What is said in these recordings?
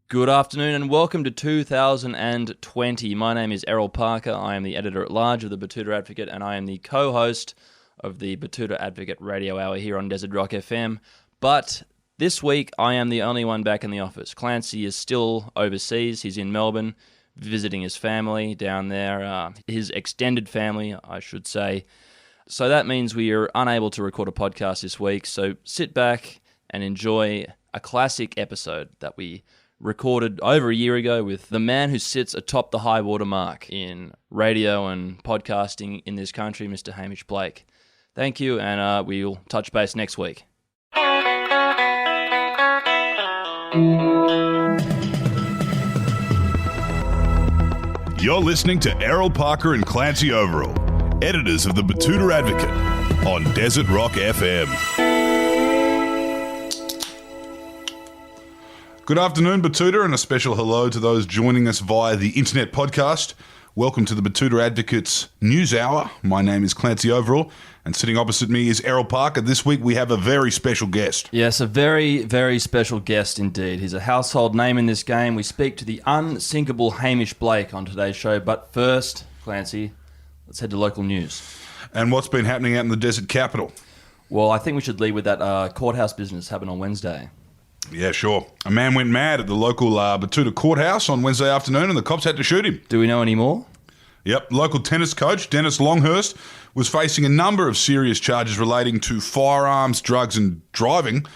Good afternoon and welcome to 2020. My name is Errol Parker. I am the editor-at-large of the Betoota Advocate and I am the co-host of the Betoota Advocate radio hour here on Desert Rock FM. But this week I am the only one back in the office. Clancy is still overseas. He's in Melbourne visiting his family down there, his extended family, I should say. So that means we are unable to record a podcast this week. So sit back and enjoy a classic episode that we recorded over a year ago with the man who sits atop the high water mark in radio and podcasting in this country, Mr. Hamish Blake. Thank you, and we'll touch base next week. You're listening to Errol Parker and Clancy Overall, editors of the Betoota Advocate on Desert Rock FM. Good afternoon, Betoota, and a special hello to those joining us via the internet podcast. Welcome to the Betoota Advocate's News Hour. My name is Clancy Overall, and sitting opposite me is Errol Parker. This week we have a very special guest. Yes, a very, very special guest indeed. He's a household name in this game. We speak to the unsinkable Hamish Blake on today's show. But first, Clancy, let's head to local news. And what's been happening out in the desert capital? Well, I think we should lead with that courthouse business happened on Wednesday. Yeah, sure. A man went mad at the local Betoota courthouse on Wednesday afternoon and the cops had to shoot him. Do we know any more? Yep. Local tennis coach Dennis Longhurst was facing a number of serious charges relating to firearms, drugs and driving.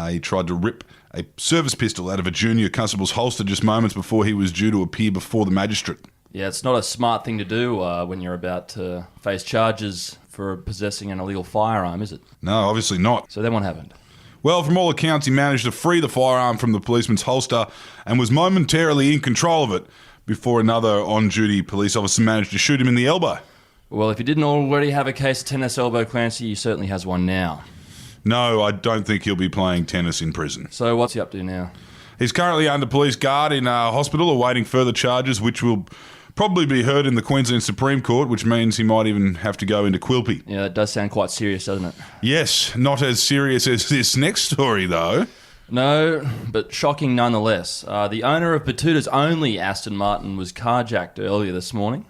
He tried to rip a service pistol out of a junior constable's holster just moments before he was due to appear before the magistrate. Yeah, it's not a smart thing to do when you're about to face charges for possessing an illegal firearm, is it? No, obviously not. So then what happened? Well, from all accounts, he managed to free the firearm from the policeman's holster and was momentarily in control of it before another on-duty police officer managed to shoot him in the elbow. Well, if he didn't already have a case of tennis elbow, Clancy, he certainly has one now. No, I don't think he'll be playing tennis in prison. So what's he up to now? He's currently under police guard in a hospital awaiting further charges, which will probably be heard in the Queensland Supreme Court, which means he might even have to go into Quilpie. Yeah, that does sound quite serious, doesn't it? Yes, not as serious as this next story, though. No, but shocking nonetheless. The owner of Betoota's only Aston Martin was carjacked earlier this morning.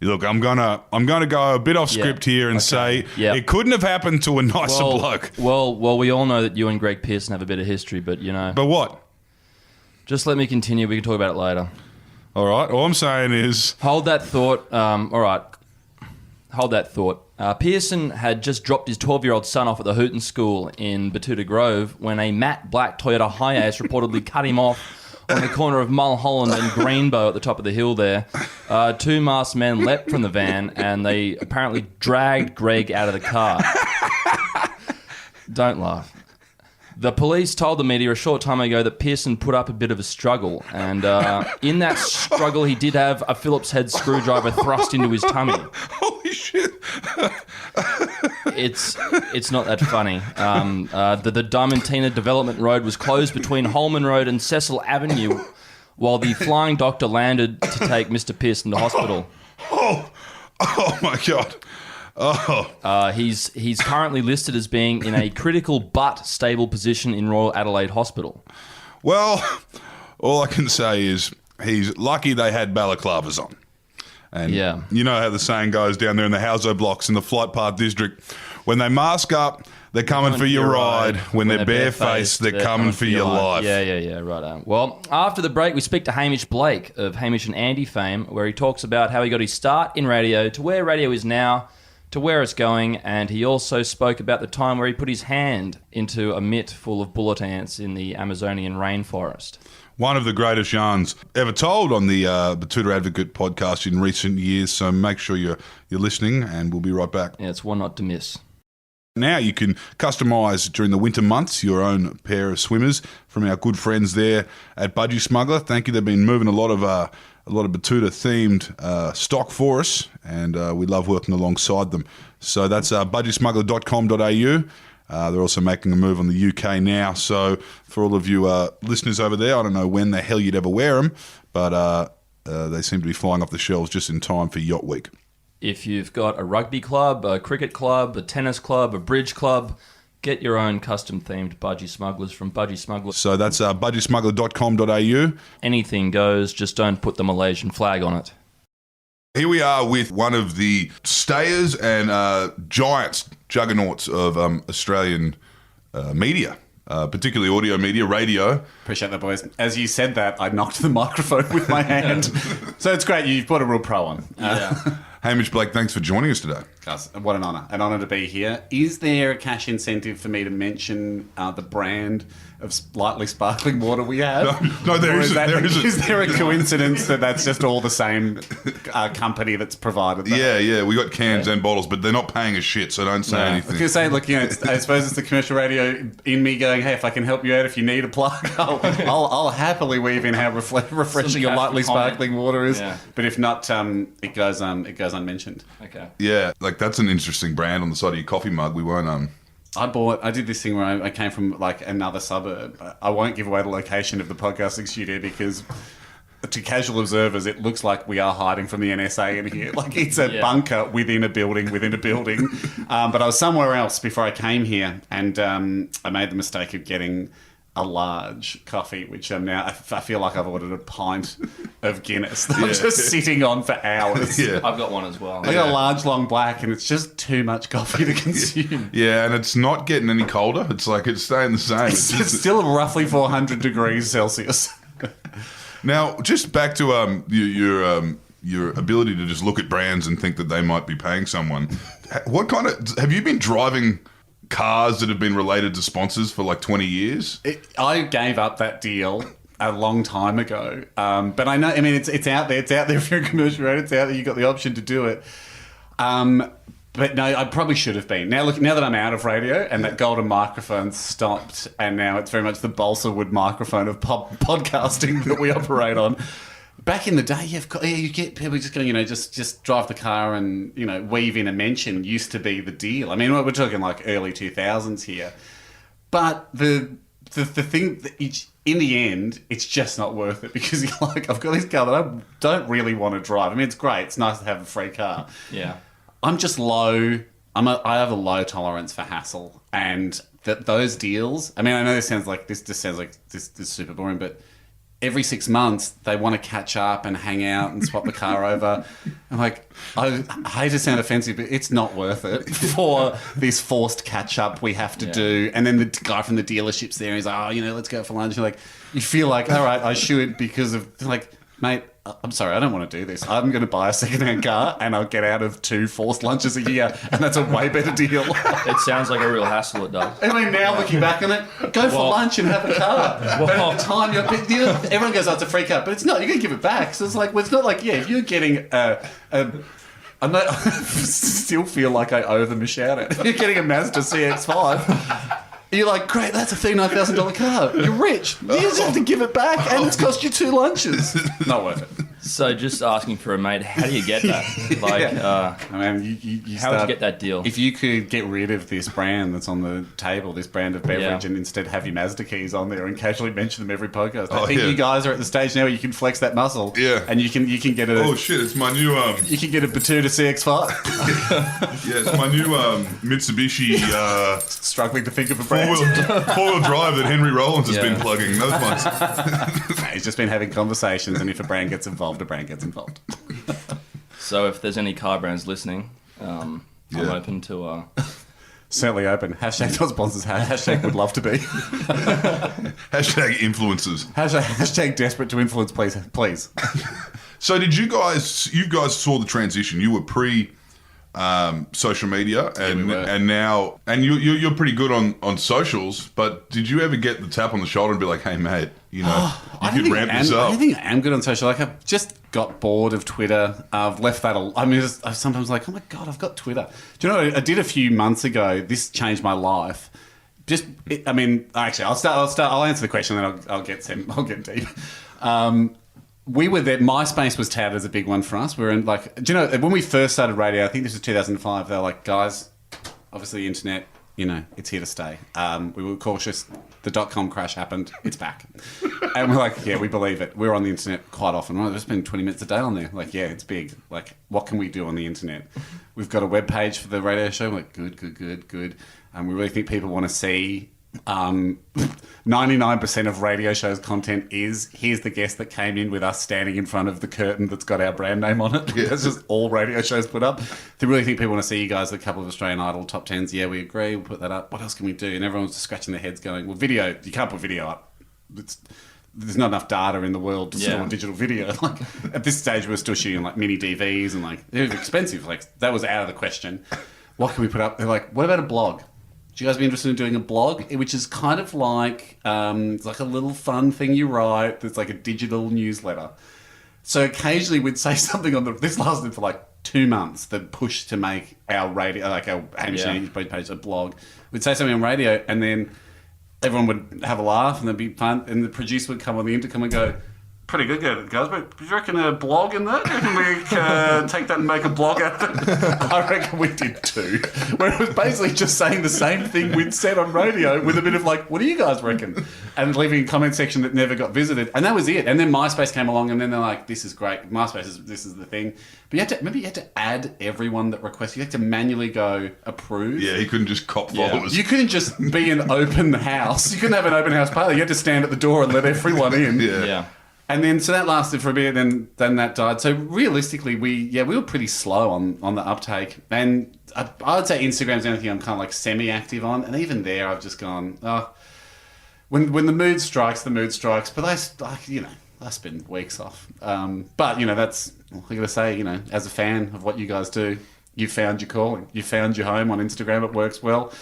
Look, I'm gonna go a bit off script here and say it couldn't have happened to a nicer bloke. Well, we all know that you and Greg Pearson have a bit of history, but you know. But what? Just let me continue. We can talk about it later. All right. All I'm saying is... Hold that thought. All right. Hold that thought. Pearson had just dropped his 12-year-old son off at the Hooton School in Betoota Grove when a matte black Toyota Hiace reportedly cut him off on the corner of Mulholland and Greenbow at the top of the hill there. Two masked men leapt from the van and they apparently dragged Greg out of the car. Don't laugh. The police told the media a short time ago that Pearson put up a bit of a struggle, and in that struggle he did have a Phillips head screwdriver thrust into his tummy. Holy shit. It's not that funny. The Diamantina Development Road was closed between Holman Road and Cecil Avenue while the flying doctor landed to take Mr. Pearson to hospital. Oh my God. Oh. He's currently listed as being in a critical but stable position in Royal Adelaide Hospital. Well, all I can say is he's lucky they had balaclavas on. And you know how the saying goes down there in the Houso blocks in the Flight Path district. When they mask up, they're coming for your ride. When they're barefaced, they're coming for your life. Yeah, right. Well, after the break, we speak to Hamish Blake of Hamish and Andy fame, where he talks about how he got his start in radio to where radio is now, to where it's going, and he also spoke about the time where he put his hand into a mitt full of bullet ants in the Amazonian rainforest. One of the greatest yarns ever told on the Betoota Advocate podcast in recent years, so make sure you're listening, and we'll be right back. Yeah, it's one not to miss. Now you can customise during the winter months your own pair of swimmers from our good friends there at Budgie Smuggler. Thank you. They've been moving a lot of Betoota themed stock for us, and we love working alongside them. So that's budgiesmuggler.com.au. They're also making a move on the UK now. So for all of you listeners over there, I don't know when the hell you'd ever wear them, but they seem to be flying off the shelves just in time for Yacht Week. If you've got a rugby club, a cricket club, a tennis club, a bridge club, Get your own custom-themed budgie smugglers from Budgie Smugglers. So that's budgiesmuggler.com.au. Anything goes, just don't put the Malaysian flag on it. Here we are with one of the stayers and giants, juggernauts of Australian media, particularly audio media, radio. Appreciate that, boys. As you said that, I knocked the microphone with my hand. So it's great. You've put a real pro on. Hamish Blake, thanks for joining us today. Guys, what an honour. An honour to be here. Is there a cash incentive for me to mention the brand of lightly sparkling water we have? No, there isn't. Is there a coincidence that that's just all the same company that's provided that? Yeah. We got cans and bottles, but they're not paying us shit, so don't say anything. I was going to say, look, I suppose it's the commercial radio in me going, hey, if I can help you out, if you need a plug, I'll happily weave in how refreshing your lightly sparkling water is. Yeah. But if not, it goes unmentioned. Okay. Yeah, like that's an interesting brand on the side of your coffee mug. We won't I did this thing where I came from like another suburb. I won't give away the location of the podcasting studio because to casual observers, it looks like we are hiding from the NSA in here. Like it's a bunker within a building. But I was somewhere else before I came here, and I made the mistake of getting a large coffee, which now I feel like I've ordered a pint of Guinness that I'm just sitting on for hours. Yeah. I've got one as well. I got a large, long black, and it's just too much coffee to consume. Yeah, and it's not getting any colder. It's like it's staying the same. It's still roughly 400 degrees Celsius. Now, just back to your ability to just look at brands and think that they might be paying someone. What kind of have you been driving cars that have been related to sponsors for like 20 years? I gave up that deal a long time ago. But I know, I mean, it's out there. It's out there if you're a commercial radio. It's out there. You've got the option to do it. But no, I probably should have been. Now that I'm out of radio and that golden microphone stopped, and now it's very much the balsa wood microphone of podcasting that we operate on. Back in the day, you get people just going, just drive the car and, weave in a mention used to be the deal. I mean, we're talking like early 2000s here. But the thing, in the end, it's just not worth it because you're like, I've got this car that I don't really want to drive. I mean, it's great. It's nice to have a free car. Yeah. I'm just low. I have a low tolerance for hassle. And those deals, I mean, I know this sounds like this is super boring, but every 6 months, they want to catch up and hang out and swap the car over. I'm like, I hate to sound offensive, but it's not worth it for this forced catch up we have to do. And then the guy from the dealership's there, he's like, let's go for lunch. You're like, you feel like, all right, I should because of like, mate, I'm sorry, I don't want to do this. I'm going to buy a second-hand car and I'll get out of 2 forced lunches a year, and that's a way better deal. It sounds like a real hassle, it does. I mean, now looking back on it, go for lunch and have a car. But at the time, everyone goes, it's a free car. But it's not. You're going to give it back. So it's like, well, it's not like, if you're getting I still feel like I owe them a shout-out. If you're getting a Mazda CX-5... You're like, great, that's a $39,000 car. You're rich. You just have to give it back, and it's cost you 2 lunches. Not worth it. So just asking for a mate, how do you get that? I mean, how would you get that deal? If you could get rid of this brand that's on the table, this brand of beverage, and instead have your Mazda keys on there and casually mention them every podcast. I think you guys are at the stage now where you can flex that muscle. Yeah. And you can get a... Oh, shit, it's my new... You can get a Betoota CX-5. Yeah, it's my new Mitsubishi... Struggling to think of a brand. Four-wheel drive that Henry Rollins has been plugging. Those ones. He's just been having conversations, and if a brand gets involved, a brand gets involved. So if there's any car brands listening, I'm open to... Certainly open. Hashtag not sponsors. Hashtag would love to be. Hashtag influencers. Hashtag desperate to influence, please. So did you guys saw the transition. You were pre... social media and now you're pretty good on socials, but did you ever get the tap on the shoulder and be like, hey mate, you could ramp this up? I think I am good on social. Like I've just got bored of Twitter. I've left that I mean, I'm sometimes like, oh my god, I've got Twitter. Do you know what I did a few months ago? This changed my life. Actually, I'll answer the question and then I'll get deep. We were there. MySpace was touted as a big one for us. We were in when we first started radio, I think this was 2005, they were like, guys, obviously the internet, it's here to stay. We were cautious. The .com crash happened. It's back. And we're like, yeah, we believe it. We're on the internet quite often. Well, there's been 20 minutes a day on there. Like, yeah, it's big. Like, what can we do on the internet? We've got a web page for the radio show. We're like, good. and we really think people want to see 99% of radio shows content is here's the guest that came in with us standing in front of the curtain that's got our brand name on it. That's just all radio shows put up. They really think people want to see you guys with a couple of Australian Idol top 10s. Yeah, we agree. We'll put that up. What else can we do? And everyone's just scratching their heads going, well, video, you can't put video up. There's not enough data in the world to store digital video. Like at this stage, we're still shooting like mini DVs and like it was expensive. Like that was out of the question. What can we put up? They're like, what about a blog? Would you guys be interested in doing a blog? Which is kind of like it's like a little fun thing you write. It's like a digital newsletter. So occasionally we'd say something on this lasted for like 2 months. The push to make our radio, like our Hamish page, a blog. We'd say something on radio, and then everyone would have a laugh, and there'd be fun. And the producer would come on the intercom and go, "Pretty good, guys, but do you reckon a blog in that? Do you reckon we take that and make a blog out of it?" I reckon we did too. Where it was basically just saying the same thing we'd said on radio with a bit of like, "What do you guys reckon?" And leaving a comment section that never got visited. And that was it. And then MySpace came along, and then they're like, "This is great. MySpace this is the thing." But you had to add everyone that requested. You had to manually go approve. Yeah, he couldn't just cop followers. You couldn't just be an open house. You couldn't have an open house party. You had to stand at the door and let everyone in. Yeah. And then, so that lasted for a bit, then that died. So realistically, we were pretty slow on the uptake. And I would say Instagram's the only thing I'm kind of like semi-active on. And even there, I've just gone, when the mood strikes, the mood strikes. But I spend weeks off. But, that's, I got to say, as a fan of what you guys do, you found your calling. You found your home on Instagram. It works well.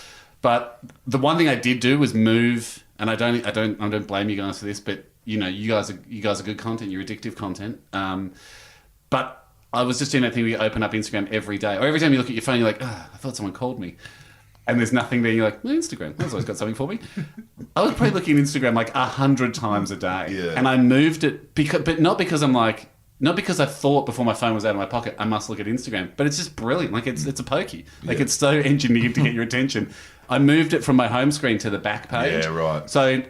But the one thing I did do was move, and I don't blame you guys for this, but you guys are good content. You're addictive content. But I was just doing that thing where you open up Instagram every day, or every time you look at your phone, you're like, I thought someone called me, and there's nothing there. You're like, well, Instagram, that's always got something for me. I was probably looking at Instagram like 100 times a day, and I moved it but not because I thought before my phone was out of my pocket, I must look at Instagram. But it's just brilliant. Like it's a pokey. Like it's so engineered to get your attention. I moved it from my home screen to the back page. Yeah, right. So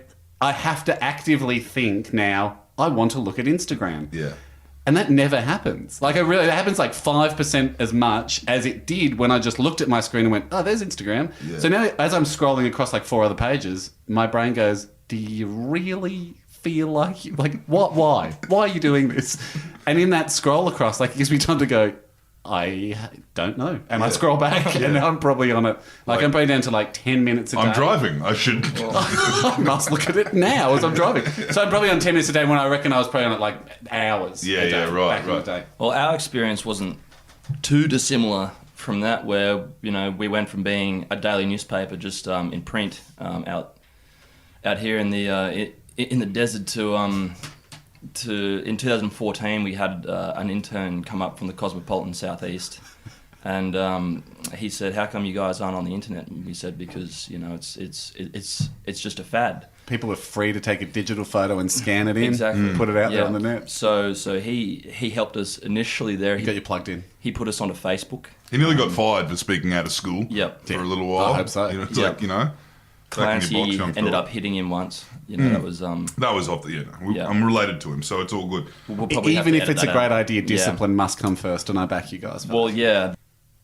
I have to actively think now, I want to look at Instagram. Yeah. And that never happens. Like it happens like 5% as much as it did when I just looked at my screen and went, oh, there's Instagram. Yeah. So now as I'm scrolling across like 4 other pages, my brain goes, do you really feel like what? Why are you doing this? And in that scroll across, like it gives me time to go, I don't know. And I scroll back and now I'm probably on it. Like I'm probably down to like 10 minutes a day. I'm driving. I should. I must look at it now as I'm driving. So I'm probably on 10 minutes a day when I reckon I was probably on it like hours. Yeah, a day, right. In the day. Well, our experience wasn't too dissimilar from that, where we went from being a daily newspaper just in print out here in the desert to in 2014 we had an intern come up from the cosmopolitan southeast, and he said, "How come you guys aren't on the internet?" And we said, "Because it's just a fad. People are free to take a digital photo and scan it in, exactly, put it out there on the net." So he helped us initially there. He got you plugged in. He put us onto Facebook. He nearly got fired for speaking out of school. Yep. For a little while. I hope so. It's like Clancy ended up hitting him once. That was off the. I'm related to him, so it's all good. We'll probably even if it's a great out. idea, discipline must come first, and I back you guys. Well, yeah,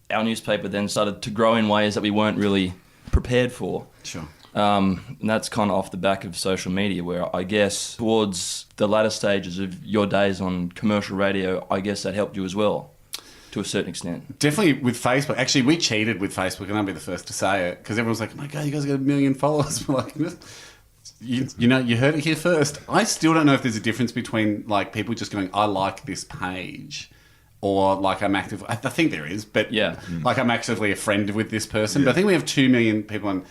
our newspaper then started to grow in ways that we weren't really prepared for. Sure. And that's kind of off the back of social media, where I guess towards the latter stages of your days on commercial radio, I guess that helped you as well, to a certain extent. Definitely with Facebook. Actually, we cheated with Facebook, and I'll be the first to say it, because everyone's like, oh my God, you guys got 1 million followers. We're like, you heard it here first. I still don't know if there's a difference between like people just going, I like this page, or like I'm active. I think there is, but like I'm actively a friend with this person. But I think we have 2 million people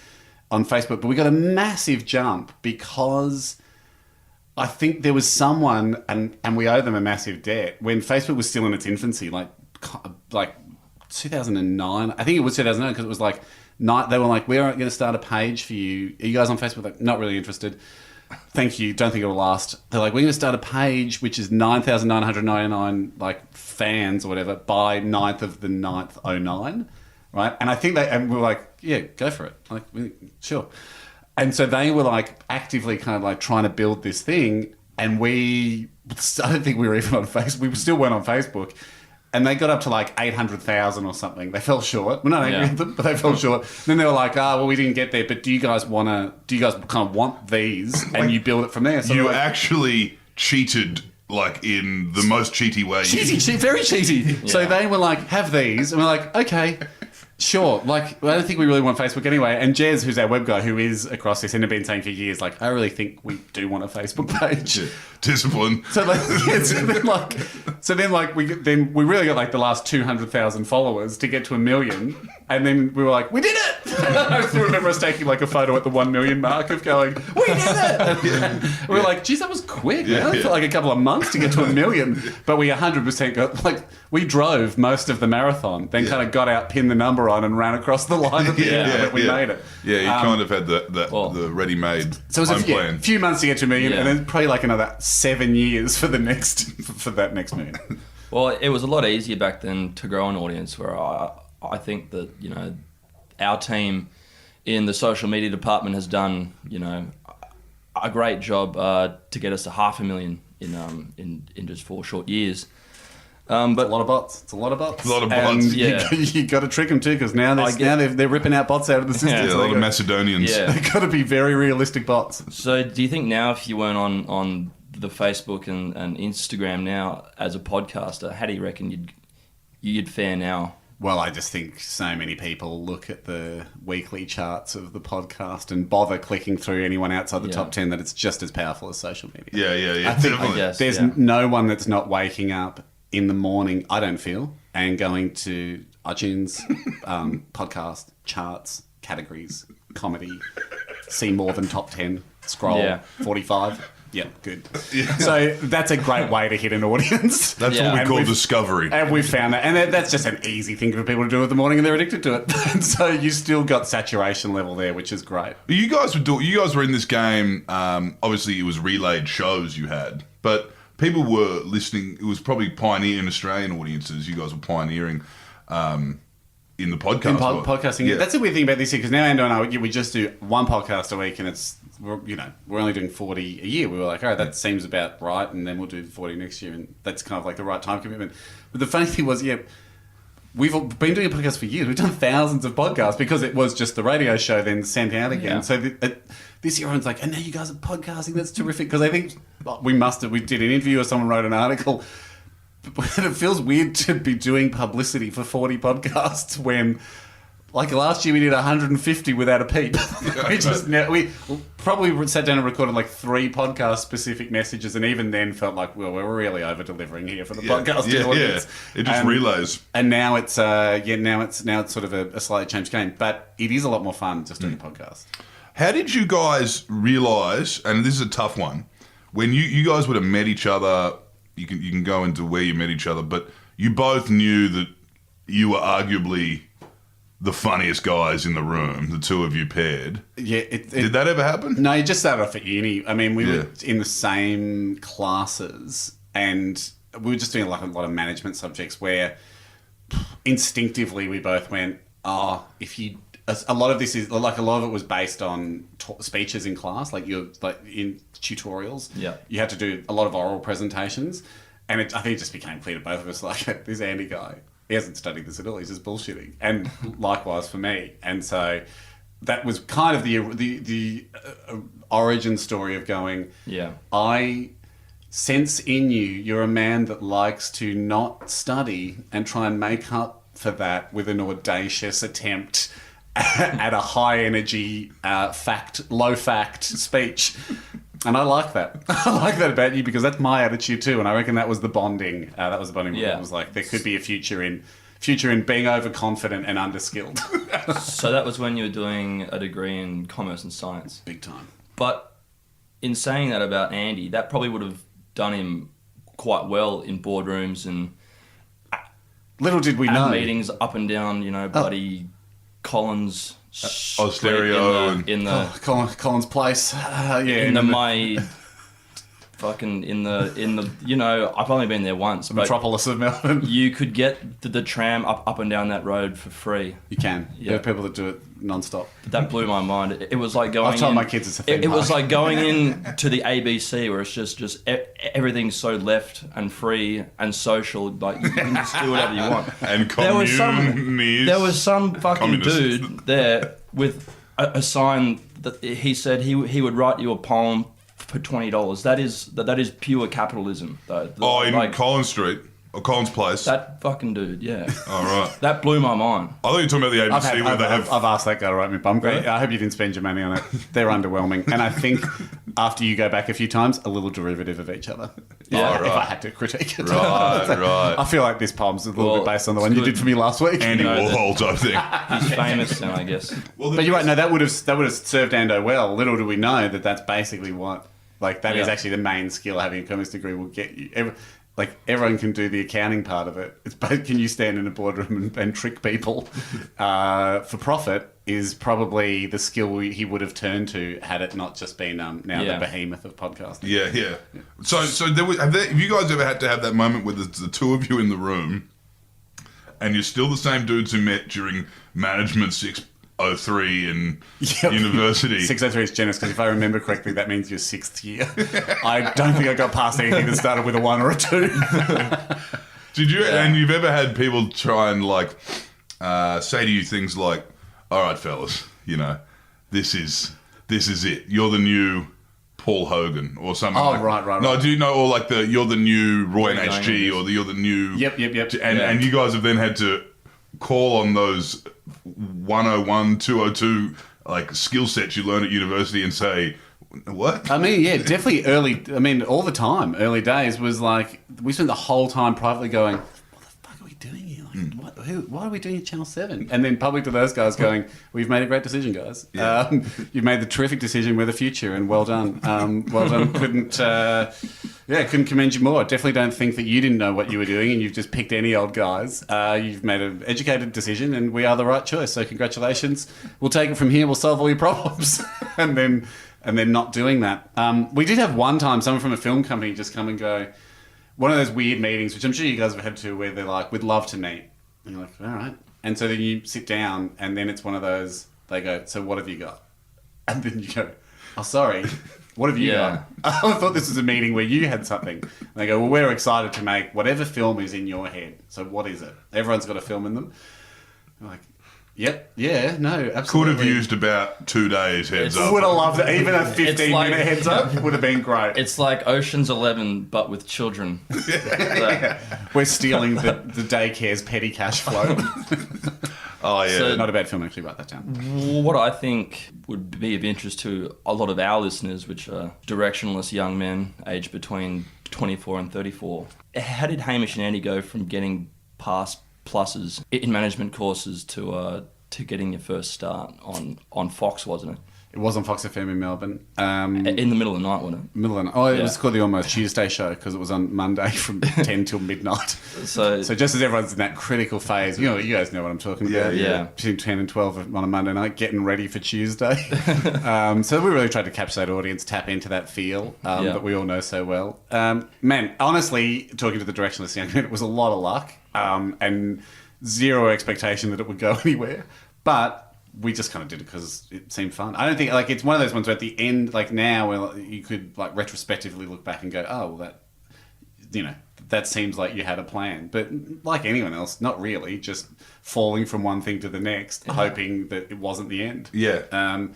on Facebook, but we got a massive jump because I think there was someone, and we owe them a massive debt, when Facebook was still in its infancy, like 2009. I think it was 2009, because it was like, they were like, we're going to start a page for you. Are you guys on Facebook? Like, not really interested. Thank you. Don't think it'll last. They're like, we're going to start a page which is 9,999 like fans or whatever by 9th of the 9th, 09. Right? And I think and we were like, yeah, go for it. Like, sure. And so they were like actively kind of like trying to build this thing. And I don't think we were even on Facebook. We still weren't on Facebook. and they got up to like 800,000 or something. They fell short. We're not angry at them, but they fell short. Then they were like, well, we didn't get there, but do you guys kind of want these? And you build it from there. So you actually cheated, like, in the most cheaty way. Very cheaty. Yeah. So they were like, have these. And we're like, okay, sure. Like, I don't think we really want Facebook anyway. And Jez, who's our web guy, who is across this and had been saying for years, like, I really think we do want a Facebook page. Yeah. Discipline. So then we really got like the last 200,000 followers to get to 1 million. And then we were like, we did it! I still remember us taking like a photo at the 1 million mark of going, we did it! And we were like, geez, that was quick. Yeah, man. It felt like a couple of months to get to 1 million. But we 100% got, like, we drove most of the marathon, then kind of got out, pinned the number on and ran across the line at the end, but we made it. Yeah, you kind of had the ready-made so it was plan. A few months to get to 1 million, and then probably like another 7 years for that next million. Well, it was a lot easier back then to grow an audience, where I think that, you know, our team in the social media department has done, you know, a great job to get us to 500,000 in just 4 short years. But it's a lot of bots. It's a lot of bots. A lot of bots. And you got to trick them too, because now they're ripping out bots out of the system. Yeah, a lot of Macedonians. Yeah. They've got to be very realistic bots. So do you think now, if you weren't on the Facebook and Instagram now as a podcaster, how do you reckon you'd fare now? Well, I just think so many people look at the weekly charts of the podcast and bother clicking through anyone outside the top 10 that it's just as powerful as social media. Yeah. I think definitely. There's no one that's not waking up in the morning, I don't feel, and going to iTunes, podcast, charts, categories, comedy, see more than top 10, scroll, 45. Yeah, good. Yeah. So that's a great way to hit an audience. That's what we call discovery. And we've found that. And that's just an easy thing for people to do in the morning, and they're addicted to it. And so you still got saturation level there, which is great. You guys were in this game, obviously it was relayed shows you had, but people were listening. It was probably pioneering Australian audiences. You guys were pioneering in the podcast. Podcasting. Yeah. That's the weird thing about this year, because now Ando and I, we just do one podcast a week, and we're only doing 40 a year. We were like, all right, that seems about right, and then we'll do 40 next year, and that's kind of like the right time commitment. But the funny thing was, we've been doing a podcast for years. We've done thousands of podcasts because it was just the radio show then sent out again. Yeah. So this year everyone's like, and now you guys are podcasting. That's terrific. Because I think we did an interview or someone wrote an article. But it feels weird to be doing publicity for 40 podcasts when, like, last year we did 150 without a peep. We probably sat down and recorded like 3 podcast-specific messages, and even then felt like, well, we're really over-delivering here for the podcast audience. Yeah. It just relays. And now it's sort of a slightly changed game, but it is a lot more fun just doing a podcast. How did you guys realise? And this is a tough one. When you guys would have met each other. You can go into where you met each other, but you both knew that you were arguably the funniest guys in the room, the two of you paired. Yeah. Did that ever happen? No, it just started off at uni. I mean, we were in the same classes, and we were just doing like a lot of management subjects where instinctively we both went, a lot of it was based on speeches in class, like in tutorials. Yeah, you had to do a lot of oral presentations, and I think it just became clear to both of us, like, this Andy guy, he hasn't studied this at all. He's just bullshitting, and likewise for me. And so that was kind of the origin story of going. Yeah, I sense in you're a man that likes to not study and try and make up for that with an audacious attempt at a high energy, low fact speech. And I like that. I like that about you, because that's my attitude too. And I reckon that was the bonding. It was like, there could be a future in being overconfident and underskilled. So that was when you were doing a degree in commerce and science. Big time. But in saying that about Andy, that probably would have done him quite well in boardrooms and little did we know, meetings up and down, bloody Collins Stereo in the Collins Place, my fucking in the you know, I've only been there once. The metropolis of Melbourne. You could get the tram up and down that road for free. You can. Yeah. There are people that do it non-stop. That blew my mind. It was like going. I've told my kids it's a theme It was park. like going in to the ABC where it's just everything's so left and free and social. Like you can just do whatever you want. And There was some fucking Communist. dude there with a sign that he said he would write you a poem for $20. That is pure capitalism, though. In Collins Street or Collins Place. That fucking dude, yeah. All right. That blew my mind. I thought you were talking about the ABC where they have. I've asked that guy to write me a bum. Really? I hope you didn't spend your money on it. They're underwhelming. And I think after you go back a few times, a little derivative of each other. Yeah. If right. I had to critique it. Right. I feel like this poem's a little bit based on the one it's you good. did for me last week. Andy Warhol type thing. He's famous now, I guess. But you're right. No, that would have served Ando well. Little do we know that that's basically what, like, that is Yeah. actually the main skill. Having a commerce degree will get you. Everyone can do the accounting part of it. It's both, can you stand in a boardroom and trick people for profit is probably the skill he would have turned to had it not just been the behemoth of podcasting. Yeah. So have you guys ever had to have that moment where there's the two of you in the room and you're still the same dudes who met during management 603 in university? 603 is generous because if I remember correctly, that means your 6th year. I don't think I got past anything that started with a 1 or a 2. Did you? Yeah. And you've ever had people try and say to you things like, "All right, fellas, you know, this is it. You're the new Paul Hogan or something." Oh, like right. No, do you know, or like you're the new Roy and HG, or you're the new. Yep. And you guys have then had to call on those 101, 202 skill sets you learn at university and say, what? I mean, yeah, definitely all the time. Early days was like, we spent the whole time privately going, what the fuck are we doing here? Why are we doing Channel 7? And then public to those guys going, we've made a great decision, guys. Yeah. You've made the terrific decision. We're the future, and well done. Well done. Couldn't commend you more. Definitely don't think that you didn't know what you were doing and you've just picked any old guys. You've made an educated decision and we are the right choice. So congratulations. We'll take it from here. We'll solve all your problems. and then not doing that. We did have one time someone from a film company just come and go, one of those weird meetings, which I'm sure you guys have had too, where they're like, we'd love to meet. And you're like, all right. And so then you sit down and then it's one of those, they go, so what have you got? And then you go, oh, sorry, what have you got? I thought this was a meeting where you had something. And they go, well, we're excited to make whatever film is in your head. So what is it? Everyone's got a film in them. I'm like, yep, yeah, no, absolutely. Could have used about 2 days heads up. Would have loved it. Even a 15-minute heads up would have been great. It's like Ocean's 11, but with children. We're stealing the daycare's petty cash flow. Oh, yeah. So- Not a bad film, actually. Write that down. What I think would be of interest to a lot of our listeners, which are directionless young men aged between 24 and 34. How did Hamish and Andy go from getting past pluses in management courses to getting your first start on Fox, wasn't it? It was on Fox FM in Melbourne. In the middle of the night, wasn't it? Middle of the night. It was called the Almost Tuesday show because it was on Monday from 10 till midnight. So just as everyone's in that critical phase, you guys know what I'm talking about. Yeah. Between 10 and 12 on a Monday night, getting ready for Tuesday. So we really tried to capture that audience, tap into that feel that we all know so well. Man, honestly, talking to the directionless young men, it was a lot of luck and zero expectation that it would go anywhere. But we just kind of did it because it seemed fun. I don't think, it's one of those ones where at the end, now, where you could, retrospectively look back and go, oh, well, that seems like you had a plan. But like anyone else, not really, just falling from one thing to the next, hoping that it wasn't the end. Yeah.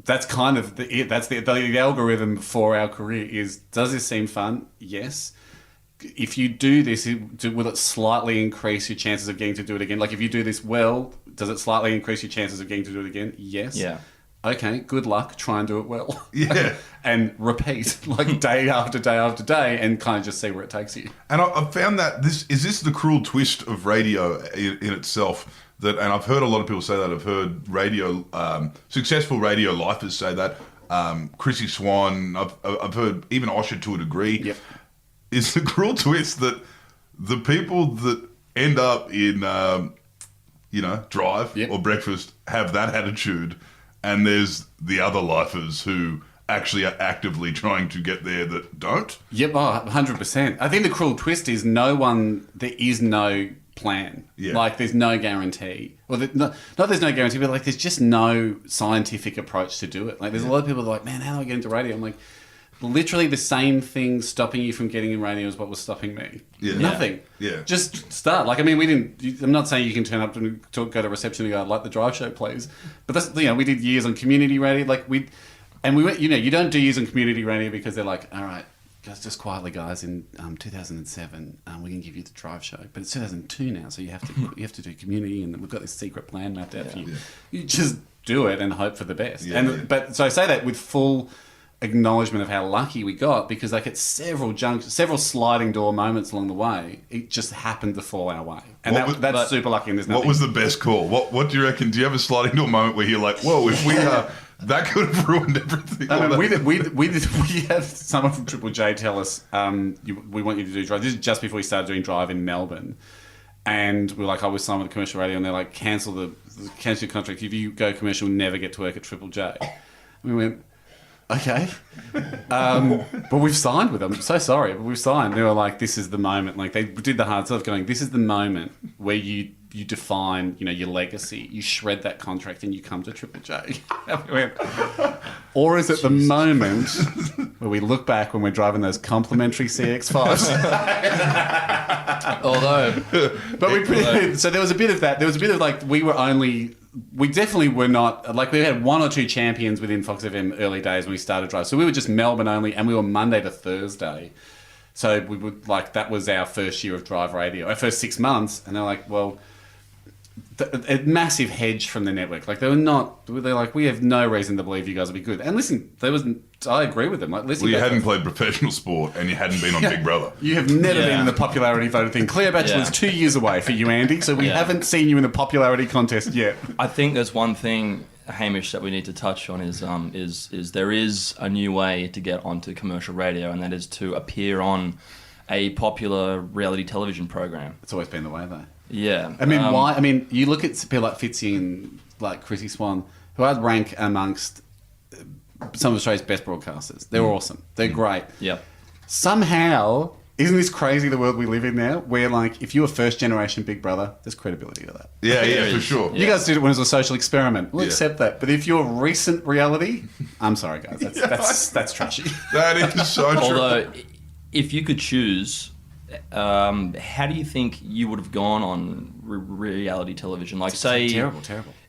That's kind of the algorithm for our career is, does this seem fun? Yes. If you do this, will it slightly increase your chances of getting to do it again? If you do this well, does it slightly increase your chances of getting to do it again? Yes. Yeah. Okay, good luck. Try and do it well. Yeah. And repeat, day after day after day, and kind of just see where it takes you. And I've found that this is the cruel twist of radio in itself. And I've heard a lot of people say that. I've heard successful radio lifers say that. Chrissy Swan, I've heard even Osher to a degree. Yep. It's the cruel twist that the people that end up in, Drive or Breakfast have that attitude, and there's the other lifers who actually are actively trying to get there that don't. Yep, 100%. I think the cruel twist is there is no plan. Yeah. Like, there's no guarantee. Well, not there's no guarantee, but, like, there's just no scientific approach to do it. Like, there's a lot of people that are like, man, how do I get into radio? I'm like, literally the same thing stopping you from getting in radio is what was stopping me. Yeah. Nothing. Yeah. Just start. Like, I mean, I'm not saying you can turn up and go to reception and go, I'd like the drive show, please. But that's, we did years on community radio. Like, we went, you don't do years on community radio because they're like, all right, just quietly, guys, in 2007, we can give you the drive show. But it's 2002 now, so you have to do community, and we've got this secret plan mapped out for you. Yeah. You just do it and hope for the best. But so I say that with full acknowledgement of how lucky we got, because like at several sliding door moments along the way, it just happened to fall our way, and that's super lucky. And there's nothing. What was the best call? What do you reckon? Do you have a sliding door moment where you're like, whoa, if we that could have ruined everything? I mean, we had someone from Triple J tell us, we want you to do drive. This is just before we started doing drive in Melbourne. And we're like, we're signed with the commercial radio, and they're like, cancel your contract. If you go commercial, you'll never get to work at Triple J. We went, okay. But we've signed with them. I'm so sorry, but we've signed. They were like, this is the moment. Like, they did the hard stuff going, this is the moment where you define, your legacy. You shred that contract and you come to Triple J. Or is it the moment where we look back when we're driving those complimentary CX-5s? So there was a bit of that. There was a bit of like, we definitely were not, like, we had one or two champions within Fox FM early days when we started drive. So we were just Melbourne only, and we were Monday to Thursday. So we would, like, that was our first year of drive radio, our first 6 months. And they're like, well, a massive hedge from the network. Like, they're like, we have no reason to believe you guys will be good. And listen, I agree with them. Like, listen, you hadn't played professional sport and you hadn't been on Big Brother. You have never been in the popularity voted thing. Cleo Bachelor's 2 years away for you, Andy. So we haven't seen you in the popularity contest yet. I think there's one thing, Hamish, that we need to touch on is there is a new way to get onto commercial radio, and that is to appear on a popular reality television program. It's always been the way, though. Yeah. I mean, why? I mean, you look at people like Fitzy and like Chrissy Swan, who I'd rank amongst some of Australia's best broadcasters. They're awesome. They're great. Yeah. Somehow, isn't this crazy, the world we live in now, where, like, if you're first generation Big Brother, there's credibility to that. Yeah, for sure. You guys did it when it was a social experiment. We'll accept that. But if you're recent reality, I'm sorry, guys. That's trashy. That is so true. Although, if you could choose, how do you think you would have gone on reality television? Like, say, terrible.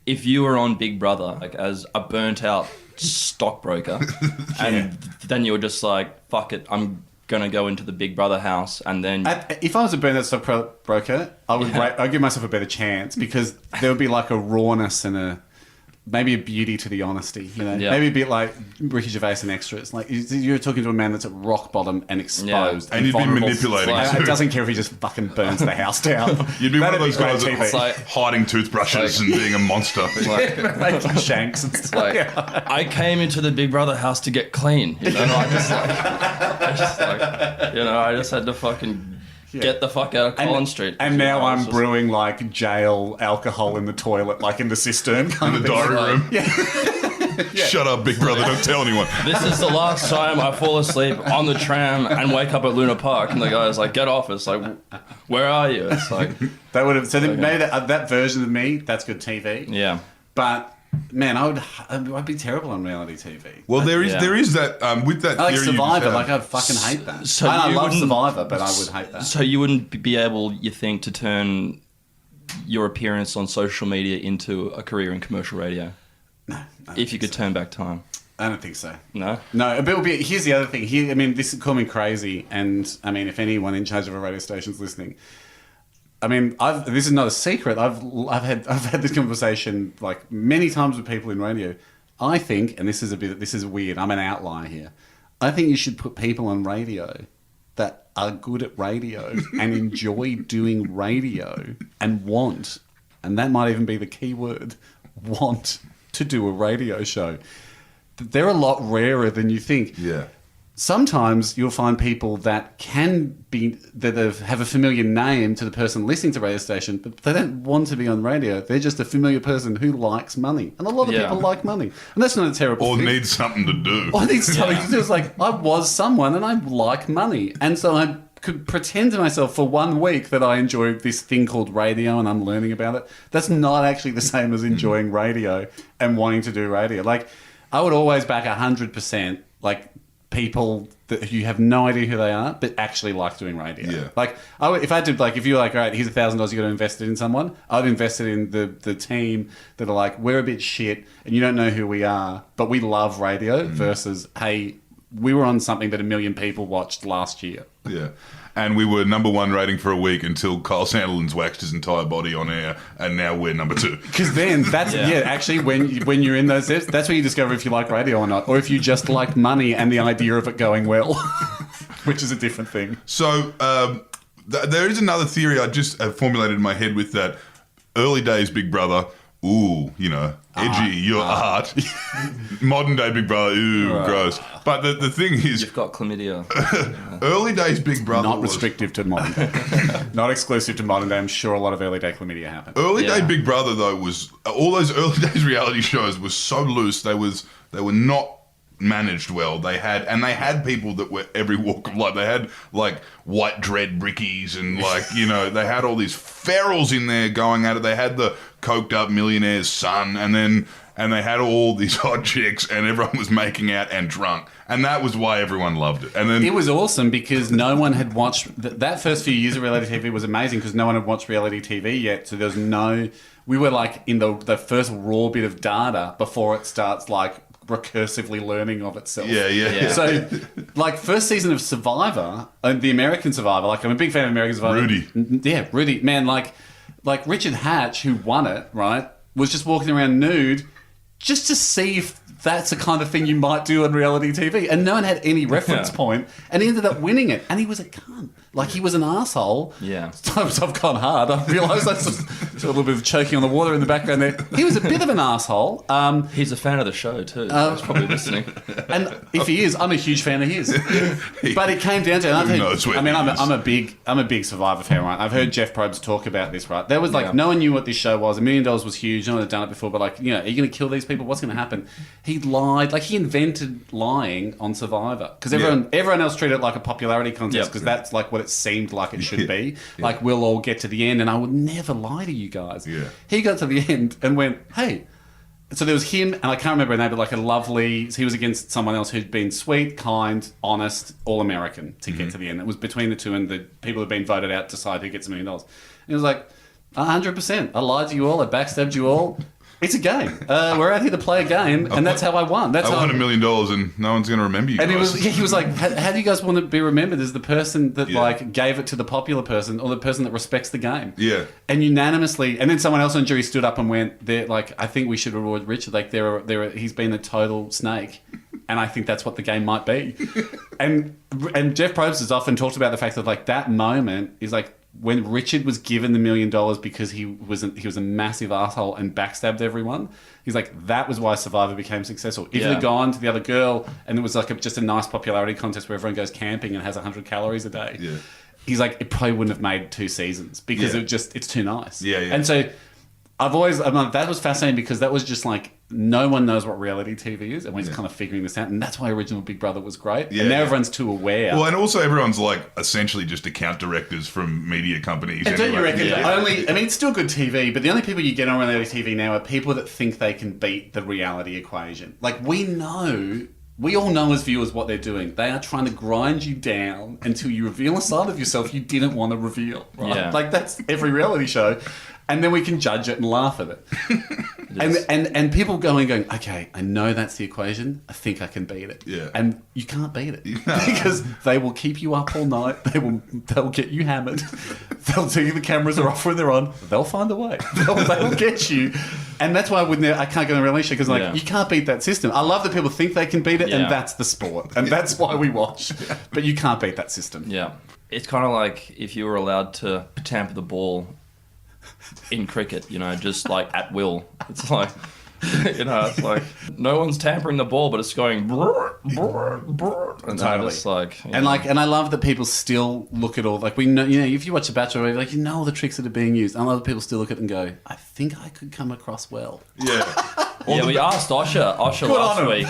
If you were on Big Brother, like, as a burnt out stockbroker, and then you were just like, fuck it, I'm gonna go into the Big Brother house, and then if I was a burnt out stockbroker, I'd give myself a better chance, because there would be like a rawness and maybe a beauty to the honesty, maybe a bit like Ricky Gervais and Extras. Like, you're talking to a man that's at rock bottom and exposed, and you've been manipulating. It doesn't care if he just fucking burns the house down. You'd be one of those guys that's like hiding toothbrushes and being a monster, like shanks and stuff. Like, I came into the Big Brother house to get clean. I just had to fucking get the fuck out of Collins Street. And now I'm brewing like jail alcohol in the toilet, like in the cistern. In the diary room. Yeah. Shut up, Big Brother, don't tell anyone. This is the last time I fall asleep on the tram and wake up at Luna Park. And the guy's like, get off. It's like, where are you? It's like... Maybe that version of me, that's good TV. Yeah. But... man, I'd be terrible on reality TV. Well, there is that with that. I like theory Survivor. Like, I'd fucking hate that. So I love Survivor, but I would hate that. So you wouldn't be able, you think, to turn your appearance on social media into a career in commercial radio? No. If you could turn back time. I don't think so. No? No, but here's the other thing. This call me crazy, and I mean, if anyone in charge of a radio station's listening. I mean, this is not a secret. I've had this conversation like many times with people in radio. I think, and this is weird. I'm an outlier here. I think you should put people on radio that are good at radio and enjoy doing radio and that might even be the key word, want to do a radio show. They're a lot rarer than you think. Yeah. sometimes you'll find people that have a familiar name to the person listening to radio station, but they don't want to be on radio. They're just a familiar person who likes money. And a lot of people like money. And that's not a terrible thing. Or need something to do. Or need something to do. It's like, I was someone and I like money. And so I could pretend to myself for 1 week that I enjoy this thing called radio and I'm learning about it. That's not actually the same as enjoying radio and wanting to do radio. Like, I would always back 100%, like, people that you have no idea who they are, but actually like doing radio. Yeah. Like, if you were like, all right, here's $1,000, you got to invest it in someone. I'd invest it in the team that are like, we're a bit shit and you don't know who we are, but we love radio versus, hey, we were on something that 1 million people watched last year. Yeah. And we were number 1 rating for a week until Kyle Sandilands waxed his entire body on air, and now we're number 2. Because then that's actually when you're in those steps, that's when you discover if you like radio or not, or if you just like money and the idea of it going well, which is a different thing. So there is another theory I just formulated in my head with that early days Big Brother. Ooh, edgy, your art. Modern day Big Brother, gross. But the thing is... You've got chlamydia. Early days Big Brother Not restrictive to modern day. Not exclusive to modern day. I'm sure a lot of early day chlamydia happened. Early day Big Brother, though, was... All those early days reality shows were so loose. They were not managed well. They had people that were every walk of life. They had like white dread brickies and they had all these ferals in there going at it. They had the coked up millionaire's son and they had all these hot chicks and everyone was making out and drunk. And that was why everyone loved it. And then it was awesome because no one had watched... That first few years of reality TV was amazing because no one had watched reality TV yet. So there was no... We were like in the first raw bit of data before it starts like recursively learning of itself. Yeah. So, like, first season of Survivor, the American Survivor, like, I'm a big fan of American Survivor. Rudy. Yeah, Rudy. Man, like Richard Hatch, who won it, right, was just walking around nude just to see if that's the kind of thing you might do on reality TV. And no one had any reference point. And he ended up winning it. And he was a cunt. Like, he was an arsehole. Yeah. Sometimes I've gone hard. I realised that's just a little bit of choking on the water in the background there. He was a bit of an arsehole. He's a fan of the show, too. He's probably listening. And if he is, I'm a huge fan of his. But it came down to... I'm a big Survivor fan, right? I've heard Jeff Probst talk about this, right? There was no one knew what this show was. $1 million was huge. No one had done it before. But, like, are you going to kill these people? What's going to happen? He lied. Like, he invented lying on Survivor. Because everyone else treated it like a popularity contest because that's, like, what it seemed like it should be. Like, we'll all get to the end and I would never lie to you guys. Yeah. He got to the end and went, hey... So there was him, and I can't remember her name, but like a lovely... He was against someone else who'd been sweet, kind, honest, all-American to get to the end. It was between the two, and the people who'd been voted out decide who gets $1 million. And he was like, 100%. I lied to you all. I backstabbed you all. It's a game. We're out here to play a game, and that's how I won. I won $1 million, and no one's going to remember you guys. And he was like, how do you guys want to be remembered as the person that like gave it to the popular person or the person that respects the game? Yeah. And unanimously, and then someone else on jury stood up and went, "They're like, I think we should reward Richard. Like, he's been a total snake." And I think that's what the game might be. and Jeff Probst has often talked about the fact that like that moment is like when Richard was given the $1 million because he was a massive asshole and backstabbed everyone. He's like, that was why Survivor became successful. If it had gone to the other girl and it was like just a nice popularity contest where everyone goes camping and has 100 calories a day, he's like, it probably wouldn't have made 2 seasons because it's too nice. Yeah. And so that was fascinating because that was just like, no one knows what reality TV is, and we're just kind of figuring this out, and that's why original Big Brother was great. And now everyone's too aware. Well, and also everyone's like essentially just account directors from media companies. And don't you reckon? It's still good TV, but the only people you get on reality TV now are people that think they can beat the reality equation. Like we all know as viewers what they're doing. They are trying to grind you down until you reveal a side of yourself you didn't want to reveal. Right? Yeah. Like that's every reality show. And then we can judge it and laugh at it. and people going, okay, I know that's the equation. I think I can beat it. Yeah. And you can't beat it. Because they will keep you up all night. They'll get you hammered. They'll tell you the cameras are off when they're on. They'll find a way. They'll get you. And that's why I can't go on a reality show because you can't beat that system. I love that people think they can beat it and that's the sport. And that's why we watch. But you can't beat that system. Yeah. It's kind of like if you were allowed to tamper the ball in cricket, just like at will. It's like You know, it's like no one's tampering the ball, but it's going brrr, brrr, brrr, and Totally. it's like, And I love that people still look at all, like, we know, you know, if you watch a Bachelor, like, you know all the tricks that are being used. I love that people still look at it and go, I think I could come across well. Yeah. yeah, we asked Osher last week.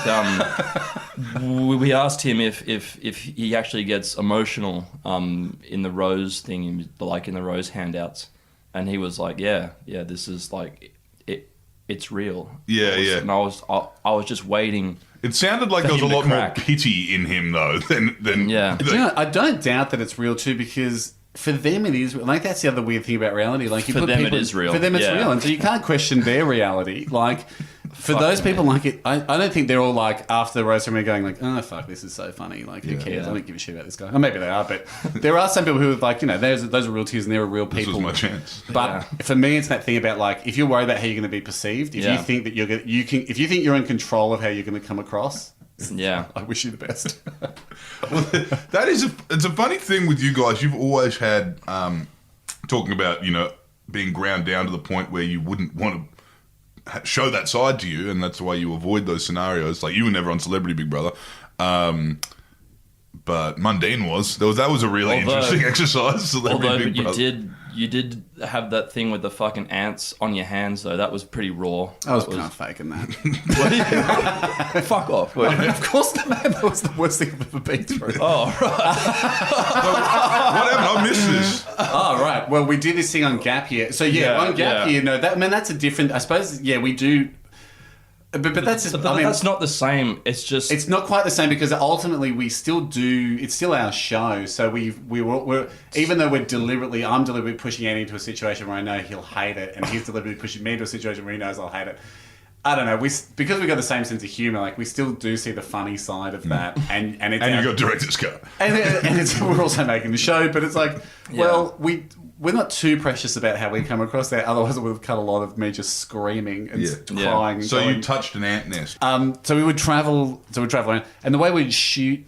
We asked him if he actually gets emotional in the rose thing, like in the rose handouts, and he was like, yeah, this is like it's real. Yeah, yeah. And I was just waiting. It sounded like there was a lot more pity in him, though, than yeah. Do you know, I don't doubt that it's real too, because for them it is. Like, that's the other weird thing about reality. Like, for them it is real. For them it's real, and so you can't question their reality. Like, for those people, like, it, I don't think they're all like after the roast ceremony going like, oh fuck, this is so funny. Like, who cares? I don't give a shit about this guy. Or maybe they are, but there are some people who are like, you know, those are real tears and they're real people. This was my chance. But for me, it's that thing about, like, if you're worried about how you're going to be perceived, if you think that if you think you're in control of how you're going to come across. Yeah, I wish you the best. Well, it's a funny thing with you guys. You've always had talking about, you know, being ground down to the point where you wouldn't want to show that side to you, and that's why you avoid those scenarios. Like, you were never on Celebrity Big Brother, but Mundane was. That was a really interesting exercise. Celebrity Big Brother. You did have that thing with the fucking ants on your hands, though. That was pretty raw. I was kind of faking that. Fuck off. Of course, that was the worst thing I've ever been through. Oh, right. What happened? I missed this. Oh, right. Well, we did this thing on Gap Year. So, on Gap Year, no, that's a different, I suppose, we do. But that's just, that's not the same. It's just, it's not quite the same, because ultimately we still do. It's still our show. So we're even though I'm deliberately pushing Andy into a situation where I know he'll hate it, and he's deliberately pushing me into a situation where he knows I'll hate it. I don't know. Because we've got the same sense of humor, like, we still do see the funny side of that, and it's and you've got director's cut, and it's, we're also making the show, but it's like, well, we're not too precious about how we come across that. Otherwise, it would have cut a lot of me just screaming and crying. So you touched an ant nest. So we would travel around, and the way we'd shoot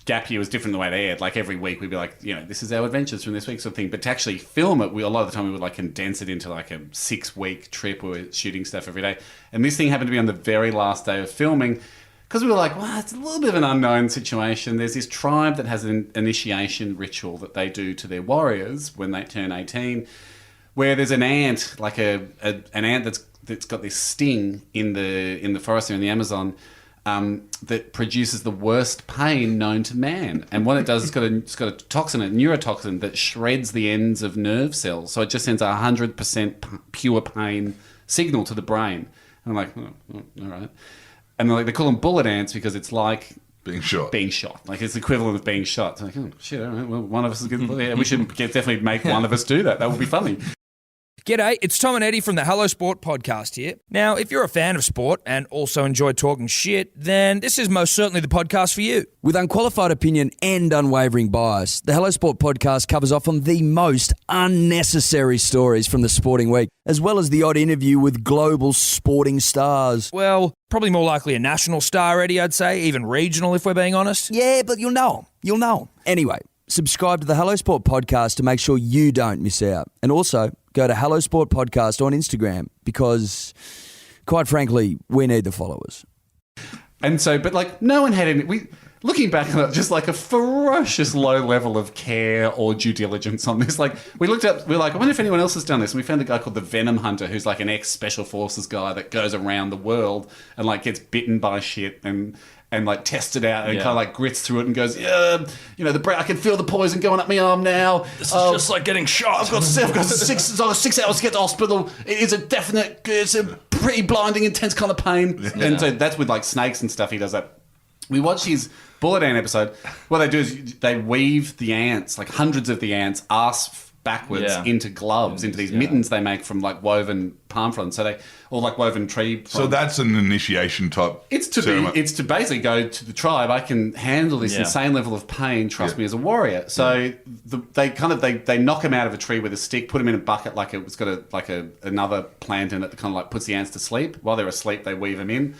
Gap Year was different than the way they aired. Like, every week we'd be like, you know, this is our adventures from this week, sort of thing. But to actually film it, a lot of the time we would like condense it into like a 6-week trip where we're shooting stuff every day. And this thing happened to be on the very last day of filming, because we were like, well, it's a little bit of an unknown situation. There's this tribe that has an initiation ritual that they do to their warriors when they turn 18, where there's an ant, like an ant that's got this sting in the forest there in the Amazon, that produces the worst pain known to man. And what it does, it's got a toxin, a neurotoxin, that shreds the ends of nerve cells. So it just sends a 100% pure pain signal to the brain. And I'm like, all right. And they call them bullet ants because it's like being shot. Like, it's the equivalent of being shot. So like, oh shit, all right, well, one of us is good. Yeah, we should definitely make one of us do that. That would be funny. G'day, it's Tom and Eddie from the Hello Sport podcast here. Now, if you're a fan of sport and also enjoy talking shit, then this is most certainly the podcast for you. With unqualified opinion and unwavering bias, the Hello Sport podcast covers off on the most unnecessary stories from the sporting week, as well as the odd interview with global sporting stars. Well, probably more likely a national star, Eddie, I'd say, even regional if we're being honest. Yeah, but you'll know 'em. You'll know 'em. Anyway, subscribe to the Hello Sport podcast to make sure you don't miss out. And also, go to Hello Sport Podcast on Instagram because, quite frankly, we need the followers. And so, but like, no one had any. Looking back on it, just like a ferocious low level of care or due diligence on this. Like, we looked up, we were like, I wonder if anyone else has done this. And we found a guy called the Venom Hunter, who's like an ex-special forces guy that goes around the world and like gets bitten by shit and like tests it out and kind of like grits through it and goes, yeah, you know, I can feel the poison going up my arm now. This is just like getting shot. I've got 6 hours to get to hospital. It's a pretty blinding, intense kind of pain. Yeah. And so that's with like snakes and stuff. He does that. We watched his bullet ant episode. What they do is they weave the ants, like hundreds of the ants, backwards into gloves, into these mittens they make from like woven palm fronds. So or like woven tree fronds. So that's an initiation type. It's to basically go to the tribe. I can handle this insane level of pain. Trust me as a warrior. So they knock him out of a tree with a stick, put him in a bucket like it's got another plant in it that kind of like puts the ants to sleep. While they're asleep, they weave him in.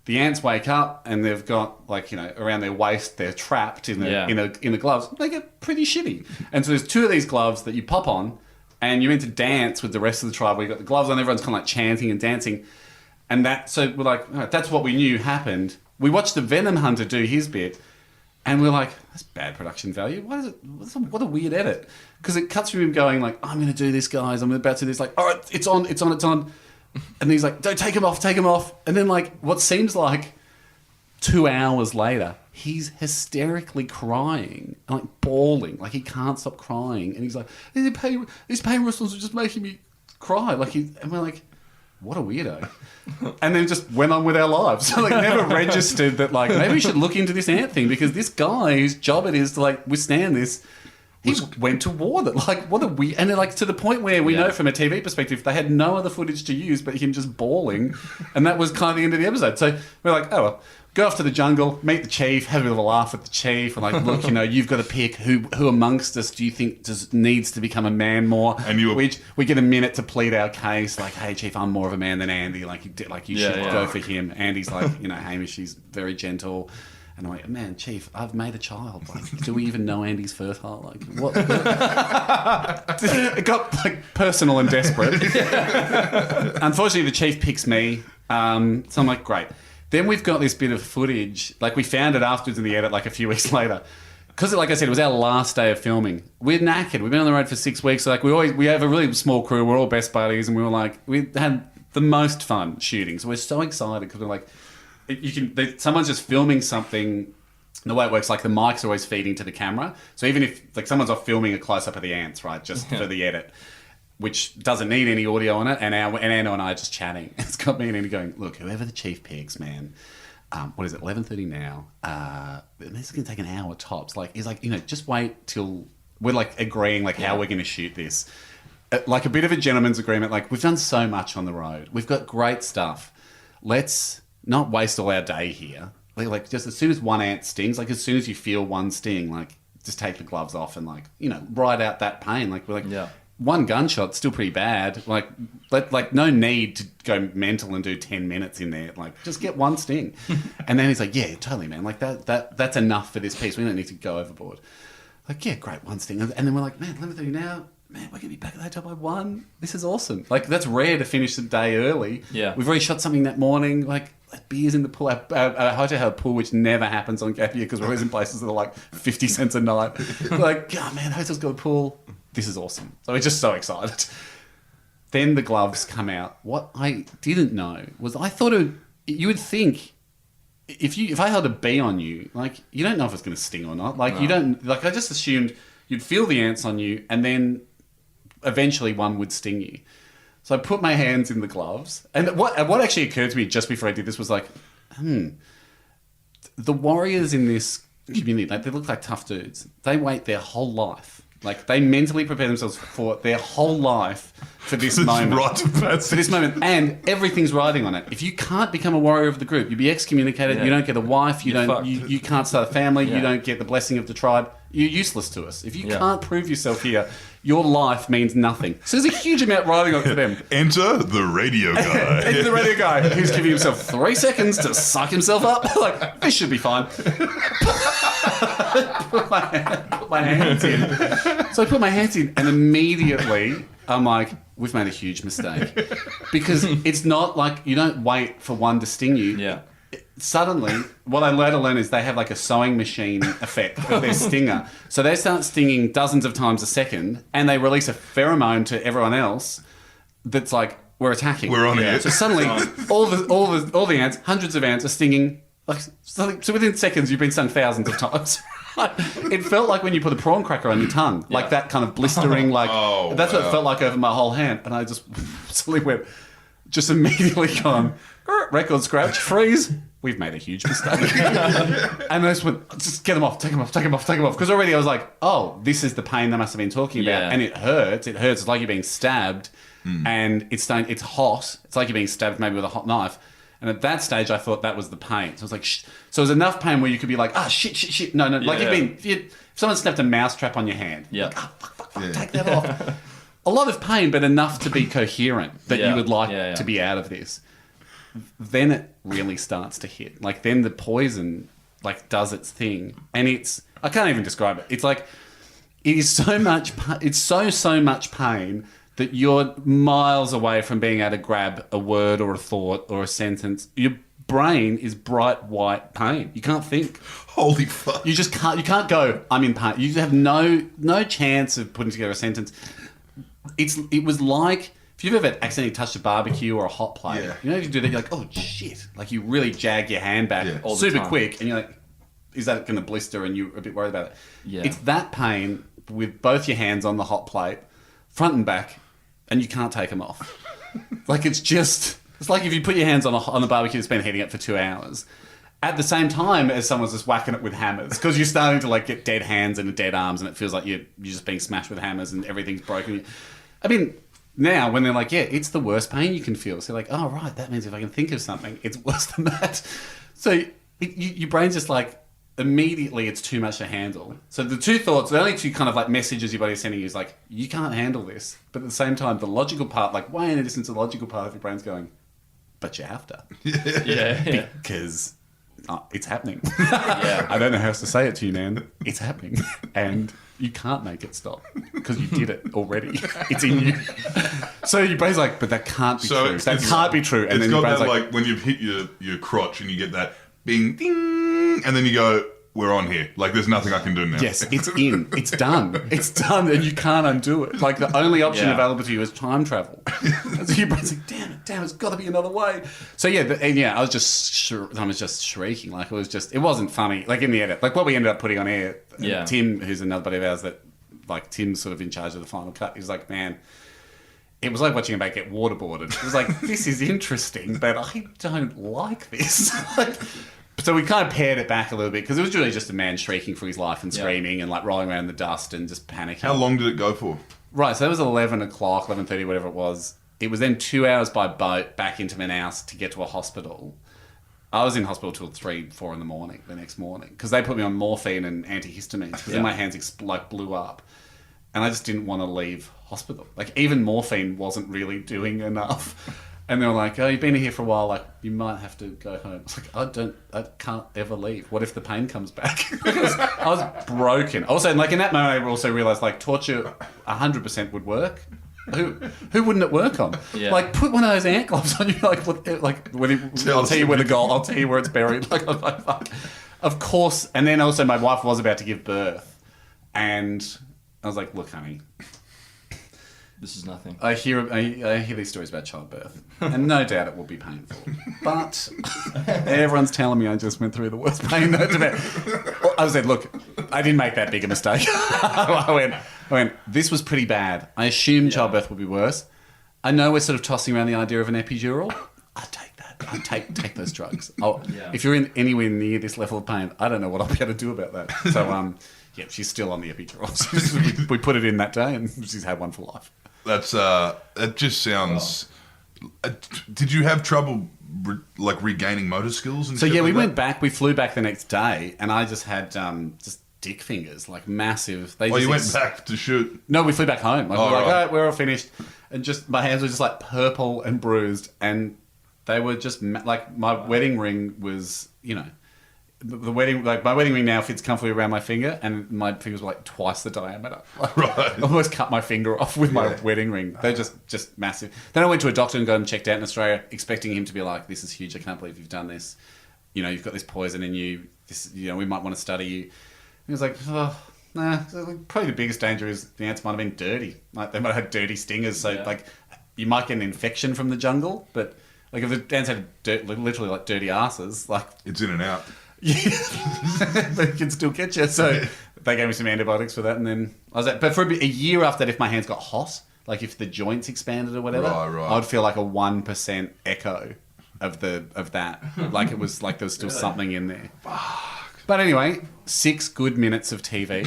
The ants wake up and they've got like, you know, around their waist, they're trapped in the gloves. They get pretty shitty. And so there's 2 of these gloves that you pop on and you're into dance with the rest of the tribe where you've got the gloves on, everyone's kind of like chanting and dancing. And so we're like, oh, that's what we knew happened. We watched the Venom Hunter do his bit, and we're like, that's bad production value. What a weird edit. Because it cuts from him going like, I'm going to do this, guys. I'm about to do this. Like, all right, it's on. And he's like, don't take him off. And then like what seems like 2 hours later, he's hysterically crying, like bawling, like he can't stop crying. And he's like, these pain whistles are just making me cry. And we're like, what a weirdo. And then just went on with our lives. So like never registered that like maybe we should look into this ant thing, because this guy whose job it is to like withstand this, he went to war. That like what a weird, and then like to the point where we know from a TV perspective they had no other footage to use but him just bawling, and that was kind of the end of the episode. So we're like, oh well, go off to the jungle, meet the chief, have a bit of a laugh with the chief, and like, look, you've got to pick who amongst us do you think needs to become a man more? And we get a minute to plead our case, like, hey chief, I'm more of a man than Andy, like you should go for him. Andy's like, Hamish, he's very gentle. And I'm like, man, chief, I've made a child. Like, do we even know Andy's fertile? Like, what? It got like personal and desperate. Unfortunately, the chief picks me. So I'm like, great. Then we've got this bit of footage, like we found it afterwards in the edit, like a few weeks later. Because, like I said, it was our last day of filming. We're knackered. We've been on the road for 6 weeks. So, like, we have a really small crew. We're all best buddies, and we had the most fun shooting. So we're so excited because we're like, someone's just filming something. The way it works, like the mics are always feeding to the camera. So even if like someone's off filming a close up of the ants, right, just for the edit, which doesn't need any audio on it, and Anno and I are just chatting. It's got me and Andy going, look, whoever the chief picks, man, what is it, 11:30 now? This is going to take an hour tops. Like, he's like, just wait till we're like agreeing like how we're going to shoot this. Like a bit of a gentleman's agreement. Like, we've done so much on the road. We've got great stuff. Let's not waste all our day here. Like just as soon as one ant stings, like as soon as you feel one sting, like just take the gloves off and like, ride out that pain. Like we're like, one gunshot's still pretty bad. Like no need to go mental and do 10 minutes in there. Like just get one sting. And then he's like, yeah, totally, man. Like that's enough for this piece. We don't need to go overboard. Like, yeah, great, one sting. And then we're like, man, 11:30 now. Man, we're going to be back at the hotel by 1. This is awesome. Like, that's rare to finish the day early. Yeah. We've already shot something that morning. Like beers in the pool. Our hotel had a pool, which never happens on gap year because we're always in places that are like 50 cents a night. We're like, oh, man, hotel's got a pool. This is awesome. So we're just so excited. Then the gloves come out. What I didn't know was I thought you would think if I held a bee on you, like, you don't know if it's going to sting or not. Like, you don't, like, I just assumed you'd feel the ants on you and then eventually one would sting you. So I put my hands in the gloves. And what actually occurred to me just before I did this was like, the warriors in this community, like, they look like tough dudes. They wait their whole life. Like, they mentally prepare themselves for their whole life for this moment. For this moment. And everything's riding on it. If you can't become a warrior of the group, you'll be excommunicated, you don't get a wife, you can't start a family, you don't get the blessing of the tribe. You're useless to us. If you can't prove yourself here, your life means nothing. So there's a huge amount riding on for them. Enter the radio guy. Enter the radio guy who's giving himself 3 seconds to suck himself up. Like, this should be fine. put my hands in. So I put my hands in, and immediately I'm like, we've made a huge mistake. Because it's not like you don't wait for one to sting you. Yeah. Suddenly, what I later learned is they have like a sewing machine effect of their stinger. So they start stinging dozens of times a second, and they release a pheromone to everyone else that's like, we're attacking. We're on it. So suddenly, all the ants, hundreds of ants, are stinging. Like, so within seconds, you've been stung thousands of times. It felt like when you put a prawn cracker on your tongue, like that kind of blistering. Like that's what it felt like over my whole hand, and I just suddenly went, just immediately gone, record scratch, freeze. We've made a huge mistake. And I just went, just get them off, take them off. Because already I was like, oh, this is the pain they must have been talking about. And it hurts. It's like you're being stabbed and it's hot. It's like you're being stabbed maybe with a hot knife. And at that stage, I thought that was the pain. So I was like, shh. So it was enough pain where you could be like, shit. No. Like if someone snapped a mousetrap on your hand. Yeah. Like, fuck, take that off. A lot of pain, but enough to be coherent that you would like to be out of this. Then it really starts to hit. Like, then the poison like does its thing, and I can't even describe it. It's like, it is so much. It's so much pain that you're miles away from being able to grab a word or a thought or a sentence. Your brain is bright white pain. You can't think. Holy fuck. You just can't. You can't go, I'm in pain. You have no chance of putting together a sentence. It was like, if you've ever accidentally touched a barbecue or a hot plate, you know, if you do that, you're like, oh shit. Like you really jag your hand back super quick and you're like, is that going to blister? And you're a bit worried about it. Yeah. It's that pain with both your hands on the hot plate, front and back, and you can't take them off. Like it's like if you put your hands on the barbecue that's been heating up for 2 hours, at the same time as someone's just whacking it with hammers, because you're starting to like get dead hands and dead arms, and it feels like you're just being smashed with hammers and everything's broken. I mean, now when they're like, yeah, it's the worst pain you can feel. So like, oh right, that means if I can think of something, it's worse than that. So your brain's just like, immediately it's too much to handle. So the only two kind of like messages your body's sending you is like, you can't handle this. But at the same time, the logical part, like way in the distance, the logical part of your brain's going, but you have to. Yeah. Because it's happening. I don't know how else to say it to you, man. It's happening. And you can't make it stop because you did it already. It's in you. So your brain's like, but that can't be true. That can't be true. And it's then got your brain's that like when you've hit your crotch and you get that bing, ding, and then you go, we're on here. Like, there's nothing I can do now. Yes, it's in. It's done. It's done, and you can't undo it. Like, the only option available to you is time travel. And so your brain's like, damn, it's got to be another way. So, I was just shrieking. Like, it wasn't funny. Like, in the edit. Like, what we ended up putting on air, Tim, who's another buddy of ours that, like, Tim's sort of in charge of the final cut, he's like, man, it was like watching a mate get waterboarded. It was like, this is interesting, but I don't like this. So we kind of pared it back a little bit because it was really just a man shrieking for his life and screaming and like rolling around in the dust and just panicking. How long did it go for? Right, so that was 11 o'clock, 11:30, whatever it was. It was then 2 hours by boat back into Manaus to get to a hospital. I was in hospital till 3, 4 in the morning, the next morning, because they put me on morphine and antihistamines because then my hands blew up. And I just didn't want to leave hospital. Like, even morphine wasn't really doing enough. And they were like, oh, you've been here for a while, like, you might have to go home. I was like, I can't ever leave. What if the pain comes back? I was broken. Also, like, in that moment, I also realised, like, torture 100% would work. Who wouldn't it work on? Yeah. Like, put one of those ant gloves on you, I'll tell you where the goal, I'll tell you where it's buried. Like, I was like, fuck. Of course. And then also my wife was about to give birth. And I was like, look, honey, this is nothing. I hear these stories about childbirth, and no doubt it will be painful. But everyone's telling me I just went through the worst pain. I said, look, I didn't make that big a mistake. I went, this was pretty bad. I assumed childbirth would be worse. I know we're sort of tossing around the idea of an epidural. I'll take that. I'll take those drugs. If you're in anywhere near this level of pain, I don't know what I'll be able to do about that. So, she's still on the epidural. we put it in that day, and she's had one for life. That just sounds. Did you have trouble regaining motor skills? And so we went back. We flew back the next day, and I just had just dick fingers, like massive. You went back to shoot? No, we flew back home. Like, all right, we're all finished, and just my hands were just like purple and bruised, and they were just like my wedding ring was, the wedding, like my wedding ring now fits comfortably around my finger, and my fingers were like twice the diameter. Right. I almost cut my finger off with my wedding ring. They're just massive. Then I went to a doctor and got him checked out in Australia, expecting him to be like, "This is huge. I can't believe you've done this. You've got this poison in you. This, we might want to study you." He was like, "Oh, nah." Probably the biggest danger is the ants might have been dirty. Like they might have had dirty stingers. So like, you might get an infection from the jungle, but like if the ants had literally like dirty asses, like it's in and out. Yeah, but it can still get you. So they gave me some antibiotics for that, and then I was but for a year after that, if my hands got hot, like if the joints expanded or whatever, I would feel like a 1% echo of that. Like it was like there was still something in there. Fuck. But anyway, 6 good minutes of TV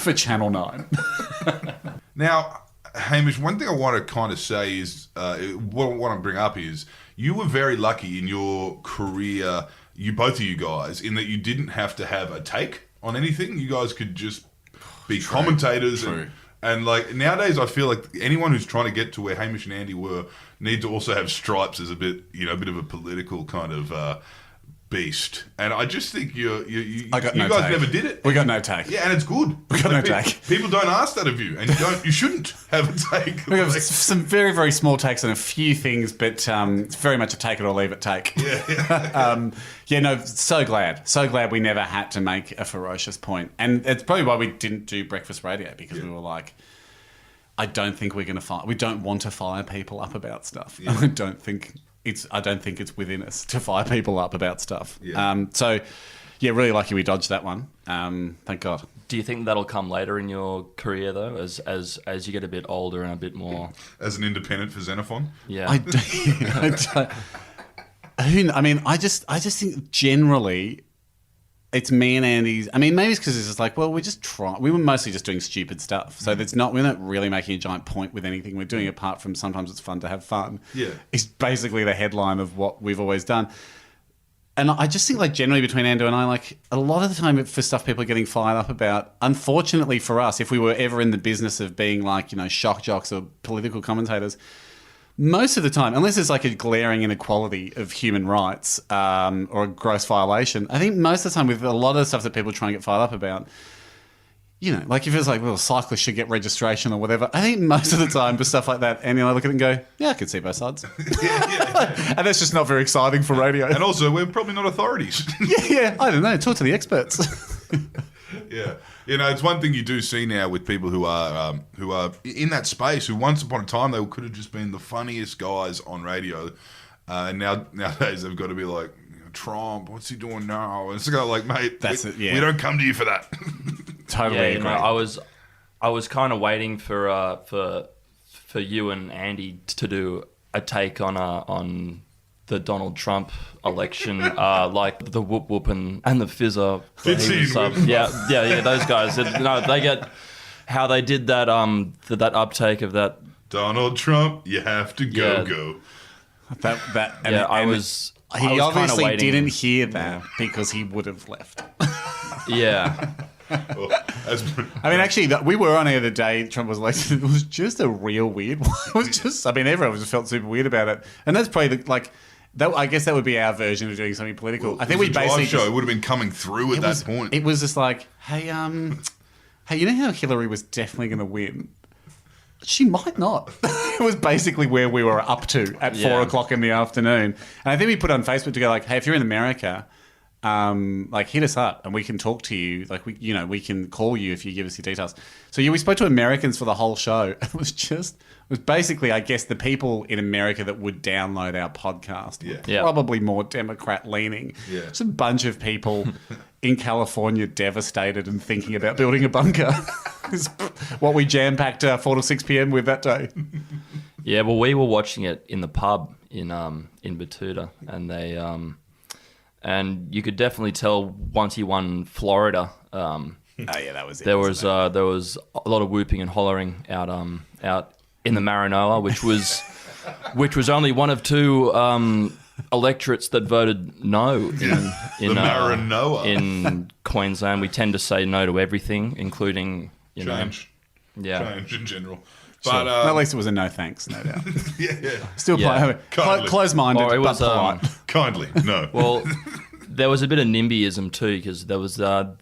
for Channel 9. Now, Hamish, one thing I want to kind of say is, what I want to bring up is, you were very lucky in your career. Both of you guys, in that you didn't have to have a take on anything. You guys could just be commentators. And like nowadays, I feel like anyone who's trying to get to where Hamish and Andy were need to also have stripes as a bit of a political kind of beast. And I just think you got you no guys take. never did it. We got no take. Yeah, and it's good. We got no People- take. People don't ask that of you, and you shouldn't have a take. We have some very, very small takes on a few things, but it's very much a take it or leave it take. Yeah. So glad we never had to make a ferocious point. And it's probably why we didn't do breakfast radio, because we were like, I don't think we're going to fire. We don't want to fire people up about stuff. Yeah. I don't think it's within us to fire people up about stuff. Yeah. Really lucky we dodged that one. Thank God. Do you think that'll come later in your career though, as you get a bit older and a bit more? As an independent for Xenophon? Yeah. I just think generally it's me and Andy's. I mean, maybe it's because it's just like, well, we're just trying. We were mostly just doing stupid stuff. So we're not really making a giant point with anything we're doing, apart from sometimes it's fun to have fun. Yeah. It's basically the headline of what we've always done. And I just think, like, generally between Ando and I, like, a lot of the time for stuff people are getting fired up about, unfortunately for us, if we were ever in the business of being, like, shock jocks or political commentators, most of the time, unless there's, like, a glaring inequality of human rights or a gross violation, I think most of the time with a lot of the stuff that people try and get fired up about, like if it's like, well, cyclists should get registration or whatever, I think most of the time for stuff like that, and I look at it and go, yeah, I can see both sides. And that's just not very exciting for radio. And also, we're probably not authorities. Yeah, I don't know. Talk to the experts. Yeah. It's one thing you do see now with people who are in that space, who once upon a time they could have just been the funniest guys on radio. And nowadays they've got to be like, Trump, what's he doing now? And it's like, mate, we don't come to you for that. Totally agree. I was kind of waiting for you and Andy to do a take on the Donald Trump election, like the whoop whoop and the fizzer. Yeah, those guys. They get how they did that that uptake of that. Donald Trump, you have to go. He obviously didn't hear that because he would have left. Yeah. Well, actually, we were on the other day. Trump was elected. It was just a real weird one. It was just. Everyone just felt super weird about it, and that's probably I guess that would be our version of doing something political. Well, I think we basically show would have been coming through at that point. It was just like, hey, you know how Hillary was definitely going to win? She might not. It was basically where we were up to at 4 o'clock in the afternoon. And I think we put on Facebook to go like, hey, if you're in America, hit us up and we can talk to you. Like we can call you if you give us your details. So we spoke to Americans for the whole show. It was basically, I guess, the people in America that would download our podcast were probably more Democrat leaning. Yeah. Just a bunch of people in California devastated and thinking about building a bunker. Is what we jam-packed 4 to 6 p.m. with that day. Yeah, well, we were watching it in the pub in Betoota, and they and you could definitely tell once he won Florida. That was it. There was a lot of whooping and hollering out in the Maranoa, which was only one of two electorates that voted no in Maranoa in Queensland. We tend to say no to everything, including change in general. But at least it was a no thanks, no doubt. Yeah. Still close-minded, but polite. Kindly, no. Well, there was a bit of NIMBYism too, because there was the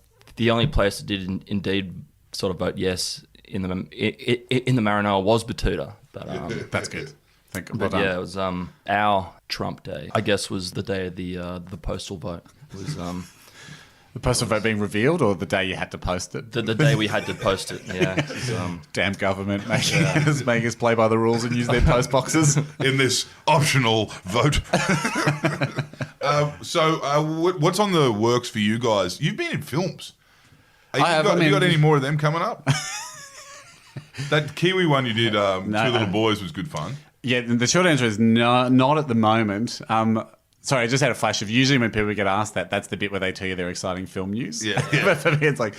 only place that did indeed sort of vote yes in the Maranoa was Betoota. But that's good. But it was our Trump day. I guess was the day of the postal vote. It was the postal vote being revealed, or the day you had to post it? The day we had to post it. Yeah. It was, damn government making us play by the rules and use their post boxes in this optional vote. What's on the works for you guys? You've been in films. Have you got any more of them coming up? That Kiwi one you did, Two Little Boys, was good fun. Yeah, the short answer is no, not at the moment. Sorry, I just had a flash of usually when people get asked that's the bit where they tell you their exciting film news. Yeah. But for me, it's like,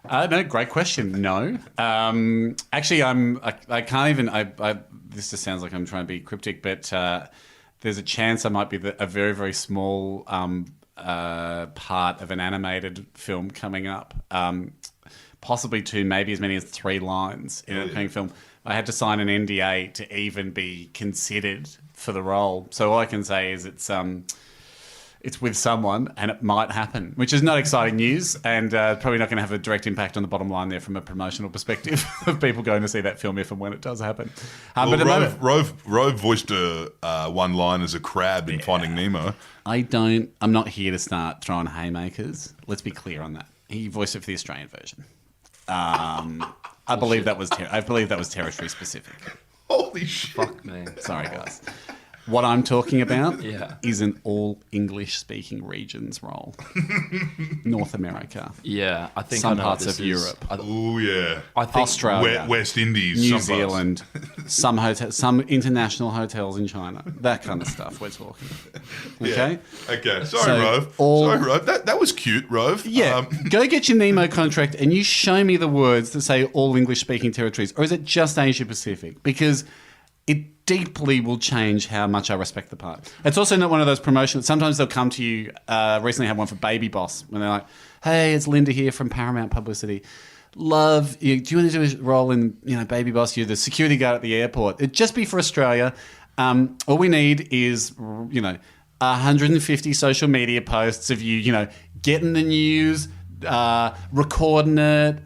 no, great question. No. Actually, I can't even, this just sounds like I'm trying to be cryptic, but there's a chance I might be a very, very small part of an animated film coming up. Possibly 2, maybe as many as 3 lines in an upcoming film. I had to sign an NDA to even be considered for the role. So all I can say is it's it's with someone and it might happen, which is not exciting news and probably not going to have a direct impact on the bottom line there from a promotional perspective of people going to see that film if and when it does happen. But Rove voiced one line as a crab in Finding Nemo. I'm not here to start throwing haymakers. Let's be clear on that. He voiced it for the Australian version. I believe that was territory specific. Holy shit. Fuck me. Sorry, guys. What I'm talking about Yeah. is an all English-speaking regions role. North America. Yeah, I think Some I know parts what this of is. Europe. Oh, yeah. I think Australia. West Indies. New some parts. Zealand, some international hotels in China, that kind of stuff we're talking. Okay, Okay. Sorry, So, Rove. all- Sorry, Rove. That was cute, Rove. yeah. Go get your Nemo contract and you show me the words that say all English-speaking territories, or is it just Asia Pacific? Because it deeply will change how much I respect the part. It's also not one of those promotions. Sometimes they'll come to you. Recently, I had one for Baby Boss when they're like, "Hey, it's Linda here from Paramount Publicity. Do you want to do a role in Baby Boss? You're the security guard at the airport. It'd just be for Australia. All we need is 150 social media posts of you getting the news, recording it,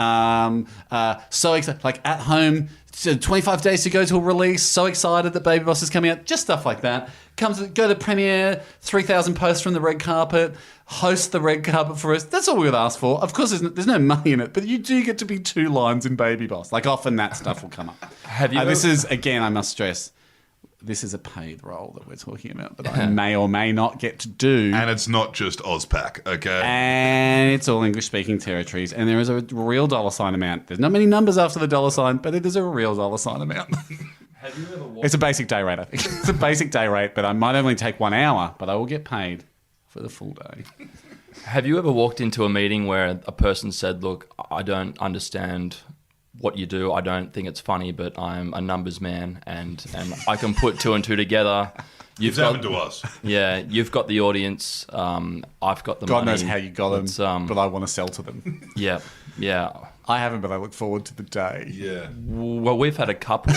so excited, like at home." So 25 days to go to a release, so excited that Baby Boss is coming out, just stuff like that. Go to premiere, 3,000 posts from the red carpet, host the red carpet for us. That's all we would ask for. Of course, there's no money in it, but you do get to be 2 lines in Baby Boss. Like often that stuff will come up. Have you This is, again, I must stress, this is a paid role that we're talking about that I may or may not get to do. And it's not just Ozpack, okay? And it's all English-speaking territories. And there is a real $sign amount. There's not many numbers after the $sign, but it is a real $sign amount. Have you ever walked It's a basic day rate, I think. It's a basic day rate, but I might only take 1 hour, but I will get paid for the full day. Have you ever walked into a meeting where a person said, "Look, I don't understand what you do. I don't think it's funny, but I'm a numbers man and I can put 2 and 2 together." It's happened to us. Yeah, you've got the audience. I've got the God money. knows how you got them, but I want to sell to them. Yeah. I haven't, but I look forward to the day. Yeah. Well, we've had a couple.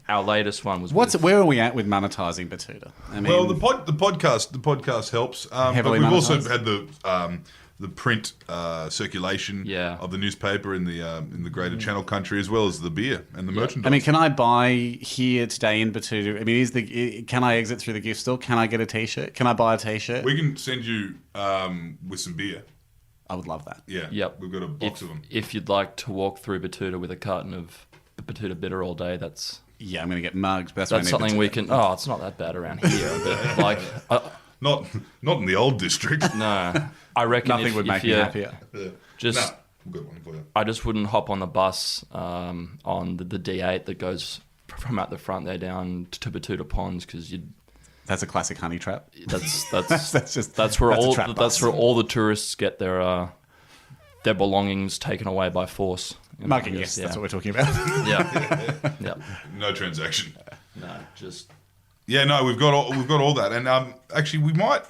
Our latest one was Where are we at with monetizing Betoota? I mean, Well, the podcast helps. Heavily but we've also monetised. had the print circulation of the newspaper in the greater Channel country, as well as the beer and the merchandise. I mean, can I buy here today in Betoota? I mean, can I exit through the gift store? Can I get a T-shirt? Can I buy a T-shirt? We can send you with some beer. I would love that. Yeah. Yep. We've got a box of them. If you'd like to walk through Betoota with a carton of Betoota bitter all day, that's Yeah, I'm going to get mugged. But that's something Betoota. we can. Oh, it's not that bad around here. But like, Not in the old district. no, I reckon Nothing if, would if make me you happier. Yeah. just. No, we've got one for you. I just wouldn't hop on the bus on the D8 that goes from out the front there down to Betoota Ponds because That's a classic honey trap. that's That's where a all trap bus. the tourists get their belongings taken away by force. Mugging, I yes, guess, that's what we're talking about. Yeah. No transaction. No, just Yeah, no, we've got all that, and actually we might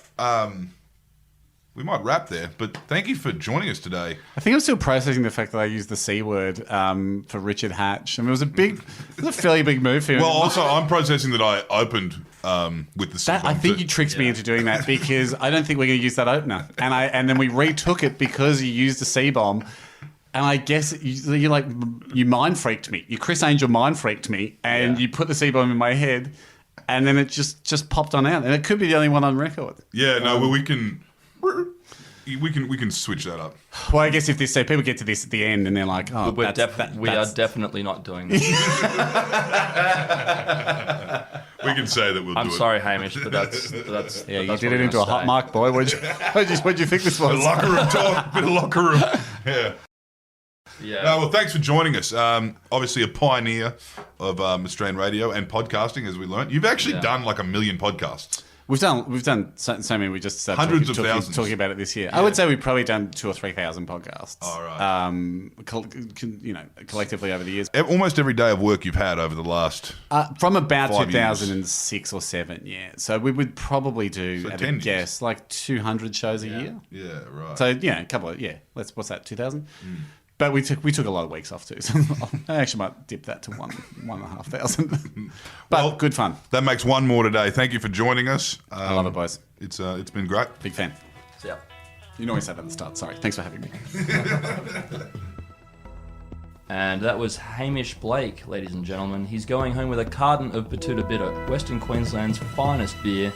wrap there. But thank you for joining us today. I think I'm still processing the fact that I used the C word for Richard Hatch. I mean, it was a fairly big move for him. Well, also I'm processing that I opened with the. I think you tricked me into doing that because I don't think we're going to use that opener. And then we retook it because you used the C-bomb. And I guess you mind freaked me. You Chris Angel mind freaked me, and you put the C-bomb in my head, and then it just popped on out. And it could be the only one on record. Yeah, no, well, we can switch that up. Well, I guess if people get to this at the end and they're like, oh, we are that's definitely not doing this. We can say that we'll I'm do it. sorry, Hamish, but that's Yeah, you that's did what it into a we're hot gonna mic, boy. What'd you think this Bit of was? locker room talk. Bit of locker room. Yeah. say. Yeah. No, well, thanks for joining us. Obviously, a pioneer of Australian radio and podcasting, as we learned. You've actually done like 1 million podcasts. We've done so many. We just started Hundreds of thousands. talking about it this year. I would say we've probably done 2,000 or 3,000 podcasts. All right. Collectively over the years. Almost every day of work you've had over the last. From about 5 years. 2006 or 7, yeah. So we would probably do, So at 10 a years. guess, like 200 shows a year. Yeah, right. So, a couple of, what's that, 2,000? But we took a lot of weeks off too, so I actually might dip that to 1,500. But Well, good fun. That makes one more today. Thank you for joining us. I love it, boys. It's been great. Big fan. See ya. You know I said that at the start. Sorry. Thanks for having me. And that was Hamish Blake, ladies and gentlemen. He's going home with a carton of Betoota Bitter, Western Queensland's finest beer,